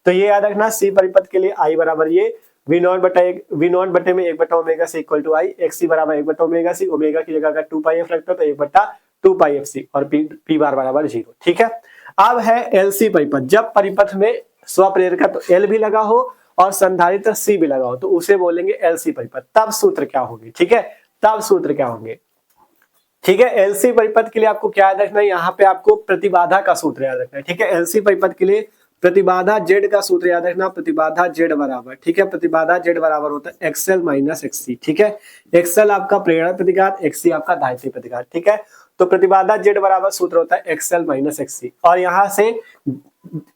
तो ये याद रखना, सी परिपथ के लिए आई बराबर ये वी नॉट बटे में 1 बटा omega C equal to I, X C बराबर 1 बटा ओमेगा सी, ओमेगा की जगह अगर 2 पाई एफ रखते हो तो 1 बटा 2 पाई एफ सी, और पी बार बराबर 0। ठीक है, अब है एलसी परिपथ। जब परिपथ में स्वप्रेरक तो एल भी लगा हो और संधारित्र सी भी लगा हो तो उसे बोलेंगे एलसी परिपथ। तब सूत्र क्या होंगे, ठीक है, तब सूत्र क्या होंगे। ठीक है, एलसी परिपथ के लिए आपको क्या याद रखना है, यहाँ पे आपको प्रतिबाधा का सूत्र याद रखना है। ठीक है, एलसी परिपथ के लिए प्रतिबाधा जेड का सूत्र याद रखना, प्रतिबाधा जेड बराबर, ठीक है, प्रतिबाधा जेड बराबर होता है एक्सएल माइनस एक्सी। ठीक है, एक्सएल आपका प्रेरण प्रतिघात, एक्सी आपका धारिती प्रतिघात। ठीक है, तो प्रतिबाधा जेड बराबर सूत्र होता है एक्सएल माइनस एक्सी, और यहाँ से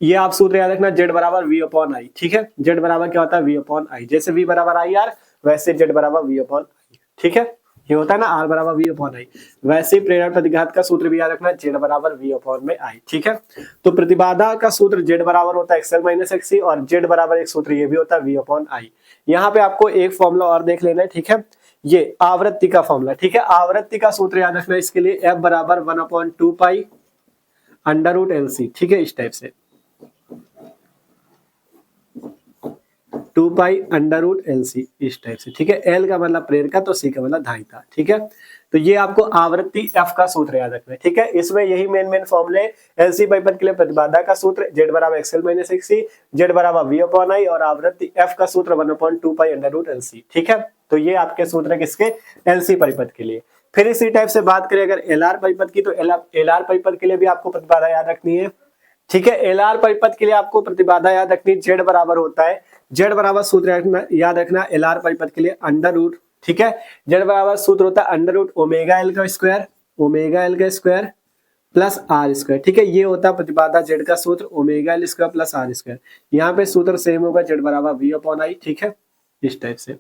ये आप सूत्र याद रखना, जेड बराबर वी अपॉन आई। ठीक है, जेड बराबर क्या होता है, वी अपॉन आई, जैसे वी बराबर आई आर वैसे जेड बराबर वी अपॉन आई। ठीक है, ये होता है ना आर बराबर वी अपॉन आई, वैसे प्रेरण प्रतिघात का सूत्र भी याद रखना, जेड बराबर वी अपॉन में आई। ठीक है, तो प्रतिबाधा का सूत्र जेड बराबर होता है एक्सएल माइनस एक्सी, और जेड बराबर एक सूत्र ये भी होता है वी अपॉन आई। यहाँ पे आपको एक फॉर्मूला और देख लेना है। ठीक है, ये आवृत्ति का फॉर्मूला। ठीक है, आवृत्ति का सूत्र याद रखना, इसके लिए एफ बराबर 1/2 पाई अंडर रूट एलसी। ठीक है, इस टाइप से 2 पाई अंडर रूट एलसी, इस टाइप से। ठीक है, एल का मतलब प्रेरकत्व तो सी का मतलब धारिता। ठीक है, तो ये आपको आवृत्ति एफ का सूत्र याद रखना है। ठीक है, इसमें यही मेन फॉर्मूले, एलसी परिपथ के लिए प्रतिबाधा का सूत्र जेड बराबर एक्सएल माइनस एक्सी, जेड बराबर वी अपॉन आई, और आवृत्ति एफ का सूत्र 1/2 पाई अंडर रूट एलसी। ठीक है, तो ये आपके सूत्र है किसके, एलसी परिपथ के लिए। फिर इसी टाइप से बात करें अगर एलआर परिपथ की, तो एलआर परिपथ के लिए भी आपको प्रतिबाधा याद रखनी है। ठीक है, एलआर परिपथ के लिए आपको प्रतिबाधा याद रखनी, जेड बराबर होता है, जेड बराबर सूत्र याद रखना एलआर परिपथ के लिए अंडर रूट। ठीक है, जेड बराबर सूत्र होता है अंडर रूट ओमेगा एल का स्क्वायर प्लस आर स्क्वायर। ठीक है, ये होता है प्रतिबाधा जेड का सूत्र, omega L square plus R square. यहाँ पे सूत्र सेम होगा, जेड बराबर वी अपॉन आई। ठीक है, इस टाइप से।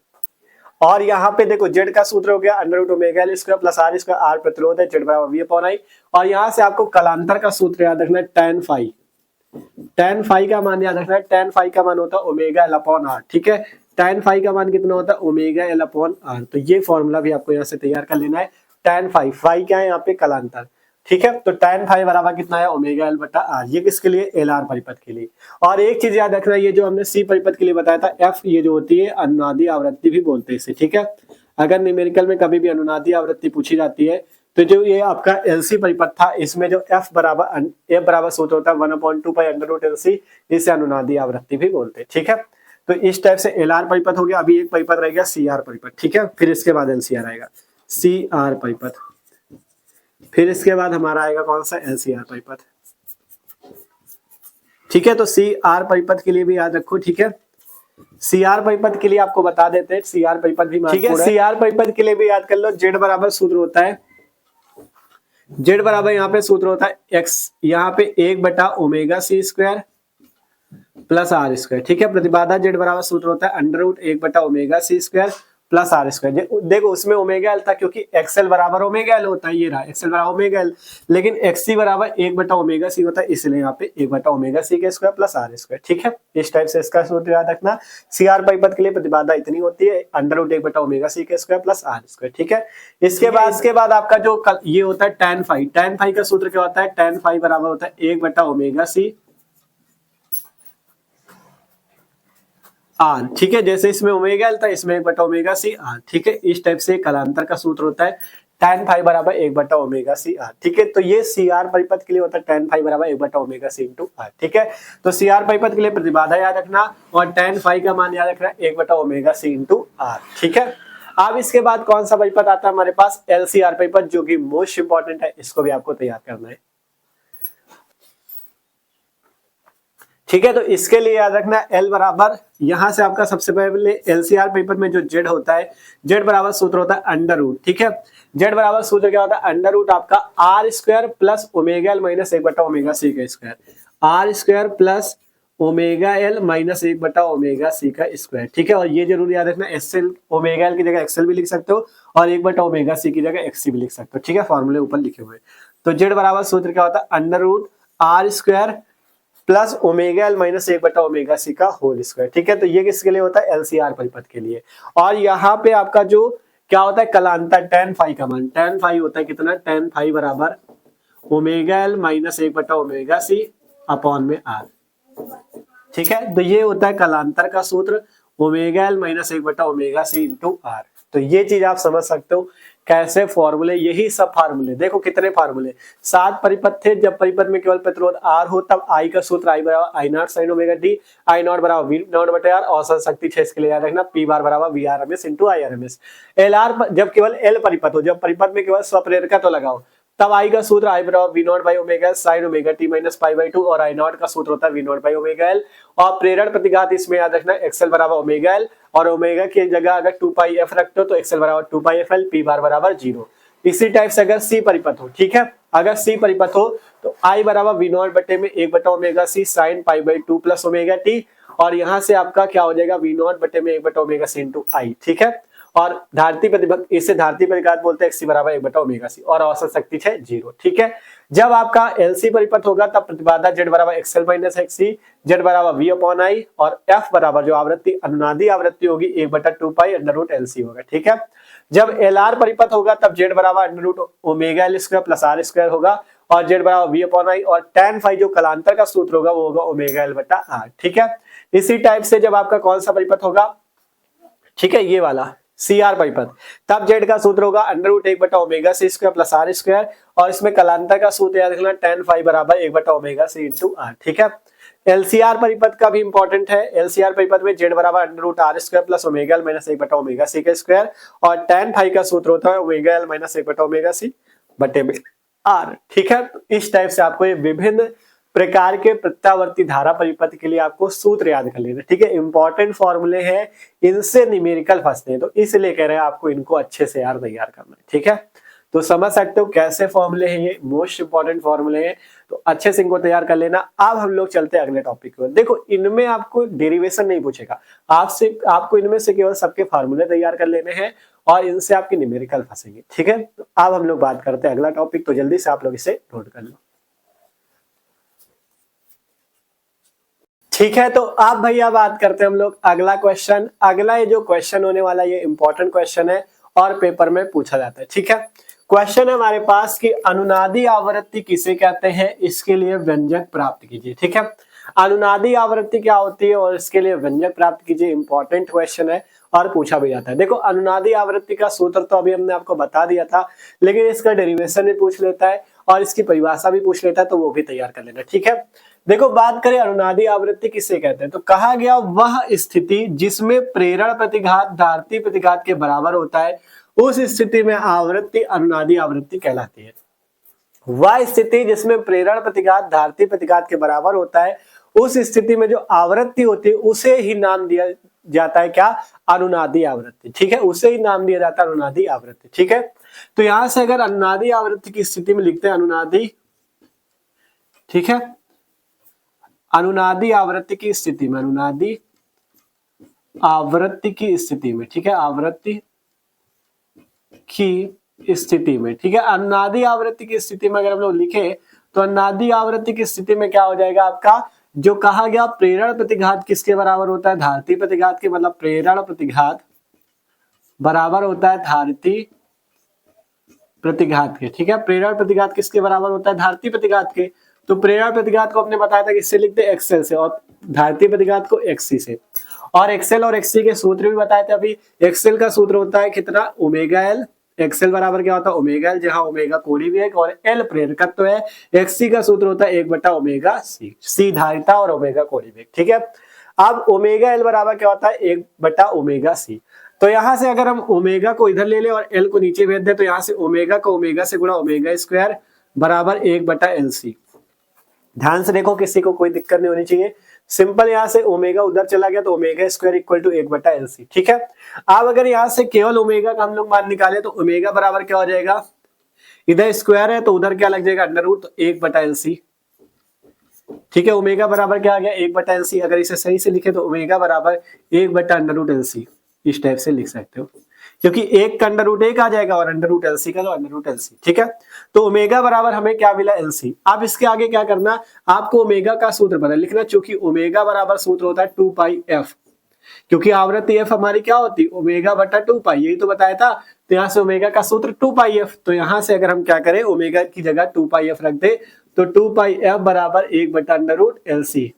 और यहाँ पे देखो जेड का सूत्र हो गया under root omega L square plus R square, R प्रतिरोध है, जेड बराबर वी अपॉन आई। और यहाँ से आपको कलांतर का सूत्र याद रखना है, tan फाई का मान याद रखना है, tan फाई का मान होता है ओमेगा एल अपॉन आर। ठीक है, tan फाई का मान कितना होता है ओमेगा एल अपॉन आर। तो ये फॉर्मूला भी आपको यहाँ से तैयार कर लेना है। tan फाई, फाई क्या है यहाँ पे कलांतर, ठीक है। तो tan फाई बराबर कितना है ओमेगा एल बटा आर। ये किसके लिए, एल आर परिपथ के लिए। और एक चीज याद रखना, ये जो हमने सी परिपथ के लिए बताया था एफ, ये जो होती है अनुनादी आवृत्ति भी बोलते हैं इसे, ठीक है। अगर न्यूमेरिकल में कभी भी अनुनादी आवृत्ति पूछी जाती है तो जो ये आपका एलसी परिपथ था इसमें जो एफ बराबर सूत्र होता है 1/2 पाई अंडर रूट एलसी, इसे अनुनादी आवृत्ति भी बोलते हैं, ठीक है। तो इस टाइप से एल आर परिपथ हो गया। अभी एक परिपथ रहेगा सी आर परिपथ, ठीक है। फिर इसके बाद एलसीआर आएगा, सी आर परिपथ। फिर इसके बाद हमारा आएगा कौन सा, एलसीआर परिपथ, ठीक है। तो सी आर परिपथ के लिए भी याद रखो, ठीक है। सी आर परिपथ के लिए आपको बता देते हैं, सी आर परिपथ भी, ठीक है। सी आर परिपथ के लिए भी याद कर लो, जेड बराबर सूत्र होता है, जेड बराबर यहाँ पे सूत्र होता है एक्स, यहाँ पे 1/ओमेगा c² प्लस आर स्क्वायर, ठीक है। प्रतिबाधा जेड बराबर सूत्र होता है अंडर रूट 1/ओमेगा c² प्लस आर स्क्वायर। देखो उसमें ओमेगा एल था क्योंकि एक्सएल बराबर ओमेगा एल होता है, ये रहा एक्सएल बराबर ओमेगा एल, लेकिन एक्ससी बराबर 1/ओमेगा c होता है, इसलिए यहाँ पे 1/ओमेगा c² प्लस आर स्क्वायर, ठीक है। इस टाइप से इसका सूत्र याद रखना। सी आर परिपथ के लिए प्रतिबाधा इतनी होती है अंडर रूट 1/ओमेगा c² प्लस आर स्क्वायर, ठीक है। इसके बाद आपका जो ये होता है tan फाई, tan फाई का सूत्र क्या होता है, tan फाई बराबर होता है 1/ओमेगा c आर, ठीक है। जैसे इसमें ओमेगा एल था, इसमें 1/ओमेगा c आर, ठीक है। इस टाइप से कालांतर का सूत्र होता है tan फाई बराबर 1/ओमेगा c आर, ठीक है। तो ये सी आर परिपथ के लिए होता है tan फाई बराबर 1/ओमेगा c इंटू आर, ठीक है। तो सी आर परिपथ के लिए प्रतिबाधा याद रखना और tan फाई का मान याद रखना 1/ओमेगा c इंटू आर, ठीक है। अब इसके बाद कौन सा परिपथ आता है हमारे पास, एलसीआर परिपथ, जो कि मोस्ट इंपॉर्टेंट है, इसको भी आपको तैयार करना है, ठीक है। तो इसके लिए याद रखना एल बराबर, यहां से आपका सबसे पहले एलसीआर पेपर में जो जेड होता है, जेड बराबर सूत्र होता है अंडर रूट, ठीक है। जेड बराबर सूत्र क्या होता है, अंडर रूट आपका R square plus omega L minus 1/ओमेगा c का square, R square plus omega L minus 1/ओमेगा c का स्क्वायर, ठीक है। और ये जरूर याद रखना, एक्सएल ओमेगा एल की जगह एक्सएल भी लिख सकते हो और 1/ओमेगा c की जगह एक्ससी भी लिख सकते हो, ठीक है। फॉर्मूले ऊपर लिखे हुए। तो जेड बराबर सूत्र क्या होता है, under root R square plus omega L minus 1/ओमेगा c का होल स्क्वायर, ठीक है। तो ये किसके लिए होता है, एलसीआर परिपथ के लिए। और यहाँ पे आपका जो क्या होता है कलांतर, tan फाई का मान, tan फाई होता है कितना, tan फाई बराबर ओमेगा एल माइनस 1/ओमेगा c अपॉन में आर, ठीक है। तो ये होता है कलांतर का सूत्र, ओमेगा एल माइनस 1/ओमेगा c इंटू आर। तो ये चीज आप समझ सकते हो कैसे फॉर्मूले, यही सब फार्मूले, देखो कितने फार्मूले, 7 परिपथ थे। जब परिपथ में केवल प्रतिरोध आर हो तब आई का सूत्र आई बराबर I naught sine omega T, I naught बराबर वी नॉट बटे आर, औसत शक्ति 6 इसके लिए याद रखना पी बार बराबर V R M S into I R M S. L R जब केवल एल परिपथ हो, जब परिपथ में केवल स्वप्रेरका तो लगाओ, तब आई का सूत्र आई बराबर V naught by omega L sine omega T minus pi by 2, और आई नॉट का सूत्र होता है V naught by omega L. और प्रेरण प्रतिघात इसमें याद रखना एक्सएल बराबर ओमेगा एल, और ओमेगा की जगह अगर 2 पाई एफ रखते हो तो एक्सएल बराबर 2 पाई एफ एल, पी बार बराबर 0। इसी टाइप से अगर सी परिपथ हो, ठीक है, अगर सी परिपथ हो तो आई बराबर वी नॉट बटे में 1/ओमेगा C sine pi by 2 plus omega T, और यहाँ से आपका क्या हो जाएगा वी नॉट बटे में 1/ओमेगा सी इंटू आई, ठीक है। और धारती प्रतिघात, इसे धारती प्रतिघात बोलते हैं, एक्सी बराबर 1/ओमेगा सी, और औसत शक्ति है 0, ठीक है। जब आपका एलसी परिपथ होगा तब प्रतिबाधा जेड बराबर एक्सएल माइनस एक्सी, जेड बराबर वी अपॉन आई, और एफ बराबर जो आवृत्ति अनुनादी आवृत्ति होगी 1/2 पाई अंडर रूट एलसी होगा, ठीक है। जब एल आर परिपथ होगा तब जेड बराबर under root omega L square plus R square होगा, और जेड बराबर वी अपॉन आई, और tan फाई जो कलांतर का सूत्र होगा वो होगा ओमेगा एल बटा आर, ठीक है। इसी टाइप से जब आपका कौन सा परिपथ होगा, ठीक है, ये वाला सी आर परिपथ, तब जेड का सूत्र होगा अंडर रूट 1/ओमेगा C square plus R square, और इसमें कलांतर का सूत्र याद रखना tan फाई बराबर 1/ओमेगा सी इंटू आर, ठीक है। एलसीआर परिपथ का भी इंपॉर्टेंट है, एलसीआर परिपथ में जेड बराबर under root R square plus omega L minus 1/ओमेगा सी का स्क्वायर, और tan फाई का सूत्र होता है ओमेगा एल माइनस 1/ओमेगा सी बटे में आर, ठीक है। इस टाइप से आपको ये विभिन्न प्रकार के प्रत्यावर्ती धारा परिपथ के लिए आपको सूत्र याद कर लेना, ठीक है। इंपॉर्टेंट फॉर्मूले हैं, इनसे न्यूमेरिकल फंसते हैं, तो इसलिए कह रहे हैं आपको इनको अच्छे से यार तैयार करना है, ठीक है। तो समझ सकते हो कैसे फॉर्मूले हैं, ये मोस्ट इंपॉर्टेंट फॉर्मूले हैं, तो अच्छे से इनको तैयार कर लेना। अब हम लोग चलते हैं अगले टॉपिक पर। देखो इनमें आपको डेरिवेशन नहीं पूछेगा, आपको इनमें से केवल सबके फॉर्मूले तैयार कर लेने हैं और इनसे आपके न्यूमेरिकल फंसेंगे, ठीक है। तो अब हम लोग बात करते हैं अगला टॉपिक, तो जल्दी से आप लोग इसे नोट कर लो। ठीक है, तो आप भैया बात करते हैं हम लोग अगला क्वेश्चन। अगला ये जो क्वेश्चन होने वाला ये इंपॉर्टेंट क्वेश्चन है और पेपर में पूछा जाता है। ठीक है, क्वेश्चन है हमारे पास कि अनुनादी आवृत्ति किसे कहते हैं, इसके लिए व्यंजक प्राप्त कीजिए। ठीक है, अनुनादी आवृत्ति क्या होती है और इसके लिए व्यंजक प्राप्त कीजिए। इंपॉर्टेंट क्वेश्चन है और पूछा भी जाता है। देखो, अनुनादी आवृत्ति का सूत्र तो अभी हमने आपको बता दिया था, लेकिन इसका डेरिवेशन भी पूछ लेता है और इसकी परिभाषा भी पूछ लेता है, तो वो भी तैयार कर लेना। ठीक है, देखो बात करें अनुनादी आवृत्ति किसे कहते हैं, तो कहा गया वह स्थिति जिसमें प्रेरण प्रतिघात धारती प्रतिघात के बराबर होता है, उस स्थिति में आवृत्ति अनुनादी आवृत्ति कहलाती है। वह स्थिति जिसमें प्रेरण प्रतिघात धारती प्रतिघात के बराबर होता है, उस स्थिति में जो आवृत्ति होती है उसे ही नाम दिया जाता है क्या, अनुनादी आवृत्ति। ठीक है, उसे ही नाम दिया जाता है अनुनादी आवृत्ति। ठीक है, तो यहां से अगर अनुनादी आवृत्ति की स्थिति में लिखते हैं अनुनादी, ठीक है, अनुनादी आवृत्ति की स्थिति में, अनुनादी आवृत्ति की स्थिति में, ठीक है, आवृत्ति की स्थिति में, ठीक है, अनुनादी आवृत्ति की स्थिति में अगर हम लोग लिखे तो अनुनादी आवृत्ति की स्थिति में क्या हो जाएगा आपका, जो कहा गया प्रेरण प्रतिघात किसके बराबर होता है, धारती प्रतिघात के, मतलब प्रेरण प्रतिघात बराबर होता है धारती प्रतिघात के। ठीक है, प्रेरण प्रतिघात किसके बराबर होता है, धारती प्रतिघात के। तो प्रेरण प्रतिघात को आपने बताया था कि इससे लिखते एक्सएल से और धारती प्रतिघात को एक्सी से, और एक्सएल और एक्सी के सूत्र भी बताए थे अभी। एक्सएल का सूत्र होता है कितना, ओमेगा एल। एक्सएल बराबर क्या होता है, ओमेगा एल, जहां ओमेगा कोणीय वेग और एल प्रेरकत्व है। एक्सी का सूत्र होता है 1/ओमेगा सी, सी धारिता और ओमेगा कोणीय वेग। ठीक है, अब ओमेगा एल बराबर क्या होता है, 1/ओमेगा सी। तो यहां से अगर हम ओमेगा को इधर ले ले और एल को नीचे भेज दे, तो यहां से ओमेगा को ओमेगा से गुणा ओमेगा स्क्वायर बराबर 1/एलसी। ध्यान से देखो, किसी को कोई दिक्कत नहीं होनी चाहिए। सिंपल, यहां से ओमेगा उधर चला गया तो ओमेगा स्क्वायर इक्वल टू 1/एलसी। ठीक है, अब अगर यहां से केवल ओमेगा का हम लोग मान निकाले तो ओमेगा बराबर क्या हो जाएगा, इधर स्क्वायर है तो उधर क्या लग जाएगा, अंडर रूट, तो 1/एलसी। ठीक है, ओमेगा बराबर क्या आ गया, 1/एलसी। अगर इसे सही से लिखे तो ओमेगा बराबर 1/√एलसी, इस टाइप से लिख सकते हो, क्योंकि एक का अंडर रूट 1 आ जाएगा और अंडर रूट एलसी का तो अंडर रूट एलसी। ठीक है, तो ओमेगा बराबर हमें क्या मिला, एलसी। अब इसके आगे क्या करना, आपको ओमेगा का सूत्र पता लिखना, क्योंकि ओमेगा बराबर सूत्र होता है 2πf, क्योंकि आवृत्ति एफ हमारी क्या होती, ओमेगा/2π, यही तो बताया था। तो यहाँ से ओमेगा का सूत्र 2πf, तो यहाँ से अगर हम क्या करें, ओमेगा की जगह 2πf रख दे तो 2πf बराबर 1/√LC।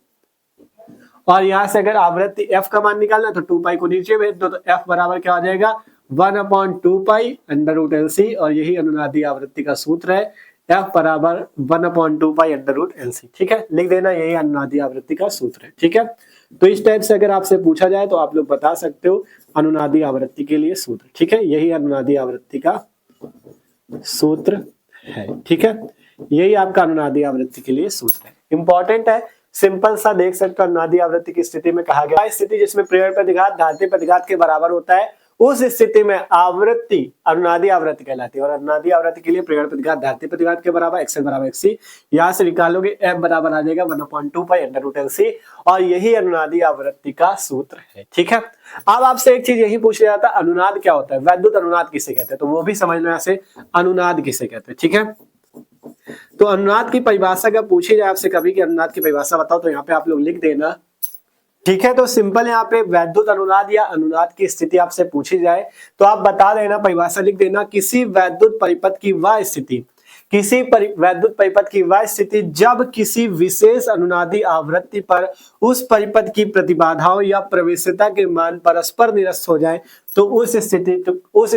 और यहाँ से अगर आवृत्ति f का मान निकालना तो 2π को नीचे भेज दो, तो f बराबर क्या हो जाएगा, 1/2π√LC। और यही अनुनादी आवृत्ति का सूत्र है, f बराबर 1/2π√LC। ठीक है, लिख देना, यही अनुनादी आवृत्ति का सूत्र है। ठीक है, तो इस टाइप से अगर आपसे पूछा जाए तो आप लोग बता सकते हो अनुनादी आवृत्ति के लिए सूत्र। ठीक है, यही अनुनादी आवृत्ति का सूत्र है। ठीक है, यही आपका अनुनादी आवृत्ति के लिए सूत्र है, इंपॉर्टेंट है। सिंपल सा देख सकते हो, अनुनादी आवृत्ति की स्थिति में कहा गया स्थिति जिसमें प्रेरण प्रतिघात धारती प्रतिघात के बराबर होता है, उस स्थिति में आवृत्ति अनुनादी आवृत्ति कहलाती है। और अनुनादी आवृत्ति के लिए प्रेरण प्रतिघात धारती प्रतिघात के बराबर, एक्सएल बराबर एक्सी, यहां से निकालोगे f बराबर आ जाएगा 1/2π√LC, और यही अनुनादी आवृत्ति का सूत्र है। ठीक है, अब आपसे एक चीज यही पूछ लिया था, अनुनाद क्या होता है, वैद्युत अनुनाद किसे कहते हैं, तो वो भी समझ लो, यहाँ से अनुनाद किसे कहते हैं। ठीक है, तो अनुनाद की परिभाषा अगर पूछी जाए आपसे कभी कि अनुनाद की परिभाषा बताओ, तो यहाँ पे आप लोग लिख देना। ठीक है, तो सिंपल यहाँ पे वैद्युत अनुनाद या अनुनाद की स्थिति आपसे पूछी जाए तो आप बता देना, परिभाषा लिख देना, किसी वैद्युत परिपथ की वह स्थिति, किसी वैद्युत परिपथ की वह स्थिति जब किसी विशेष अनुनादी आवृत्ति पर उस परिपथ की प्रतिबाधाओं या प्रवेश्यता के मान परस्पर निरस्त हो जाए, तो उस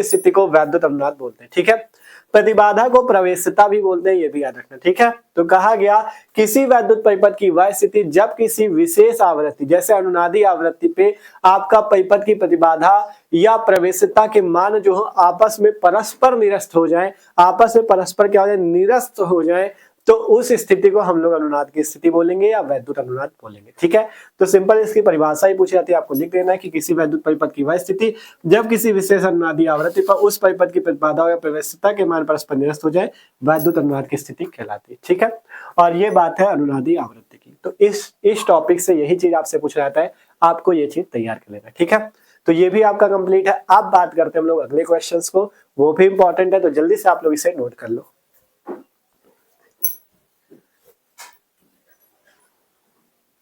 स्थिति को वैद्युत अनुनाद बोलते हैं। ठीक है, प्रतिबाधा को प्रवेश्यता भी बोलते हैं, ये भी याद रखना। ठीक है, तो कहा गया किसी वैद्युत परिपथ की वह स्थिति जब किसी विशेष आवृत्ति, जैसे अनुनादी आवृत्ति पे आपका परिपथ की प्रतिबाधा या प्रवेश्यता के मान जो हो आपस में परस्पर निरस्त हो जाए, आपस में परस्पर क्या हो जाए, निरस्त हो जाए, तो उस स्थिति को हम लोग अनुनाद की स्थिति बोलेंगे या वैद्युत अनुनाद बोलेंगे। ठीक है, तो सिंपल इसकी परिभाषा ही पूछी जाती है, आपको लिख देना है कि किसी वैद्युत परिपथ की वह स्थिति जब किसी विशेष अनुनादी आवृत्ति पर उस परिपथ की प्रतिबाधा या प्रवेश्यता के मान परस्पर निरस्त हो जाए, वैद्युत अनुनाद की स्थिति कहलाती है। ठीक है, और ये बात है अनुनादी आवृत्ति की। तो इस टॉपिक से यही चीज आपसे पूछा जाता है, आपको ये चीज तैयार कर लेना। ठीक है, तो ये भी आपका कंप्लीट है। अब बात करते हैं हम लोग अगले क्वेश्चंस को, वो भी इंपॉर्टेंट है, तो जल्दी से आप लोग इसे नोट कर लो।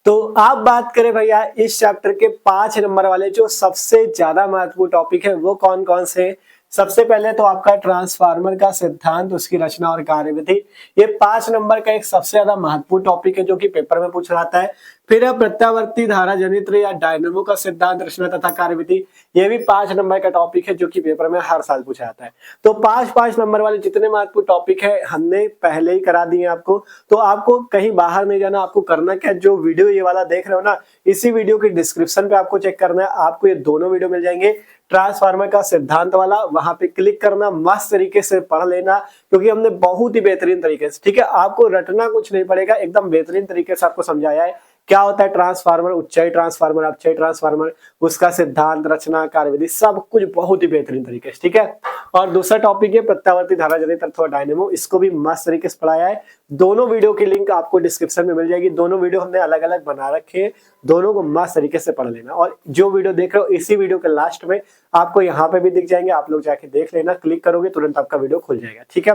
तो आप बात करें भैया इस चैप्टर के 5 नंबर वाले जो सबसे ज्यादा महत्वपूर्ण टॉपिक है वो कौन कौन से हैं? सबसे पहले तो आपका ट्रांसफार्मर का सिद्धांत, उसकी रचना और कार्यविधि। ये 5 नंबर का एक सबसे ज्यादा महत्वपूर्ण टॉपिक है जो कि पेपर में पूछा जाता है। फिर है प्रत्यावर्ती धारा जनित्र या डायनेमो का सिद्धांत, रचना तथा कार्यविधि। ये भी 5 नंबर का टॉपिक है जो कि पेपर में हर साल पूछा जाता है। तो 5-5 नंबर वाले जितने महत्वपूर्ण टॉपिक है हमने पहले ही करा दिए आपको। तो आपको कहीं बाहर नहीं जाना, आपको करना क्या, जो वीडियो ये वाला देख रहे हो ना, इसी वीडियो के डिस्क्रिप्शन पे आपको चेक करना है, आपको ये दोनों वीडियो मिल जाएंगे। ट्रांसफार्मर का सिद्धांत वाला, वहां पे क्लिक करना, मस्त तरीके से पढ़ लेना, क्योंकि हमने बहुत ही बेहतरीन तरीके से, ठीक है, आपको रटना कुछ नहीं पड़ेगा, एकदम बेहतरीन तरीके से आपको समझाया है क्या होता है ट्रांसफार्मर, उच्चाई ट्रांसफार्मर, अपचयी ट्रांसफार्मर, उसका सिद्धांत, रचना, कार्यविधि, सब कुछ बहुत ही बेहतरीन तरीके से, ठीक है। और दूसरा टॉपिक है प्रत्यावर्ती धारा जनित्र अथवा डायनेमो, इसको भी मस्त तरीके से पढ़ाया है। दोनों वीडियो की लिंक आपको डिस्क्रिप्शन में मिल जाएगी। दोनों वीडियो हमने अलग अलग बना रखे हैं, दोनों को मस्त तरीके से पढ़ लेना। और जो वीडियो देख रहे हो इसी वीडियो के लास्ट में आपको यहाँ पे भी दिख जाएंगे, आप लोग जाके देख लेना, क्लिक करोगे तुरंत आपका वीडियो खुल जाएगा, ठीक है।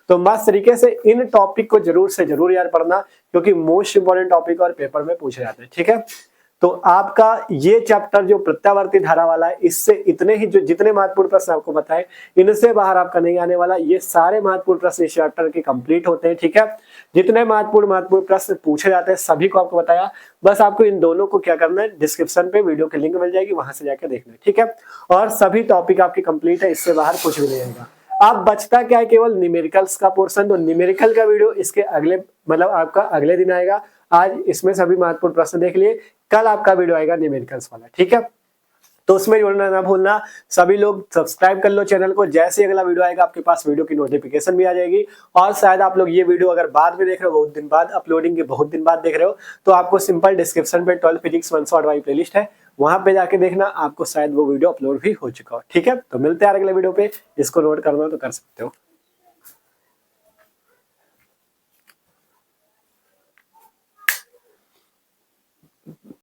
तो मस्त तरीके से इन टॉपिक को जरूर से जरूर यार पढ़ना, क्योंकि मोस्ट इंपोर्टेंट टॉपिक और पेपर में पूछे जाते हैं, ठीक है। तो आपका ये चैप्टर जो प्रत्यावर्ती धारा वाला है, इससे इतने ही जो जितने महत्वपूर्ण प्रश्न आपको बताए, इनसे बाहर आपका नहीं आने वाला। ये सारे महत्वपूर्ण प्रश्न इस चैप्टर के कंप्लीट होते हैं, ठीक है। जितने महत्वपूर्ण प्रश्न पूछे जाते हैं सभी को आपको बताया। बस आपको इन दोनों को क्या करना है, डिस्क्रिप्शन पे वीडियो की लिंक मिल जाएगी, वहां से जाकर देखना है, ठीक है। और सभी टॉपिक आपके कंप्लीट है, इससे बाहर कुछ भी नहीं आएगा। अब बचता क्या है, केवल न्यूमेरिकल्स का पोर्शन। तो न्यूमेरिकल का वीडियो इसके अगले मतलब आपका अगले दिन आएगा। आज इसमें सभी महत्वपूर्ण प्रश्न देख लिए, कल आपका वीडियो आएगा न्यूमेरिकल्स वाला, ठीक है। तो उसमें जुड़ना ना भूलना। सभी लोग सब्सक्राइब कर लो चैनल को, जैसे ही अगला वीडियो आएगा आपके पास वीडियो की नोटिफिकेशन भी आ जाएगी। और शायद आप लोग ये वीडियो अगर बाद में देख रहे हो, बहुत दिन बाद अपलोडिंग के बहुत दिन बाद देख रहे हो, तो आपको सिंपल डिस्क्रिप्शन पे 12 फिजिक्स 1 शॉर्ट वाली प्लेलिस्ट है, वहां पे जाके देखना, आपको शायद वो वीडियो अपलोड भी हो चुका हो, ठीक है। तो मिलते हैं अगले वीडियो पे, इसको नोट करना तो कर सकते हो।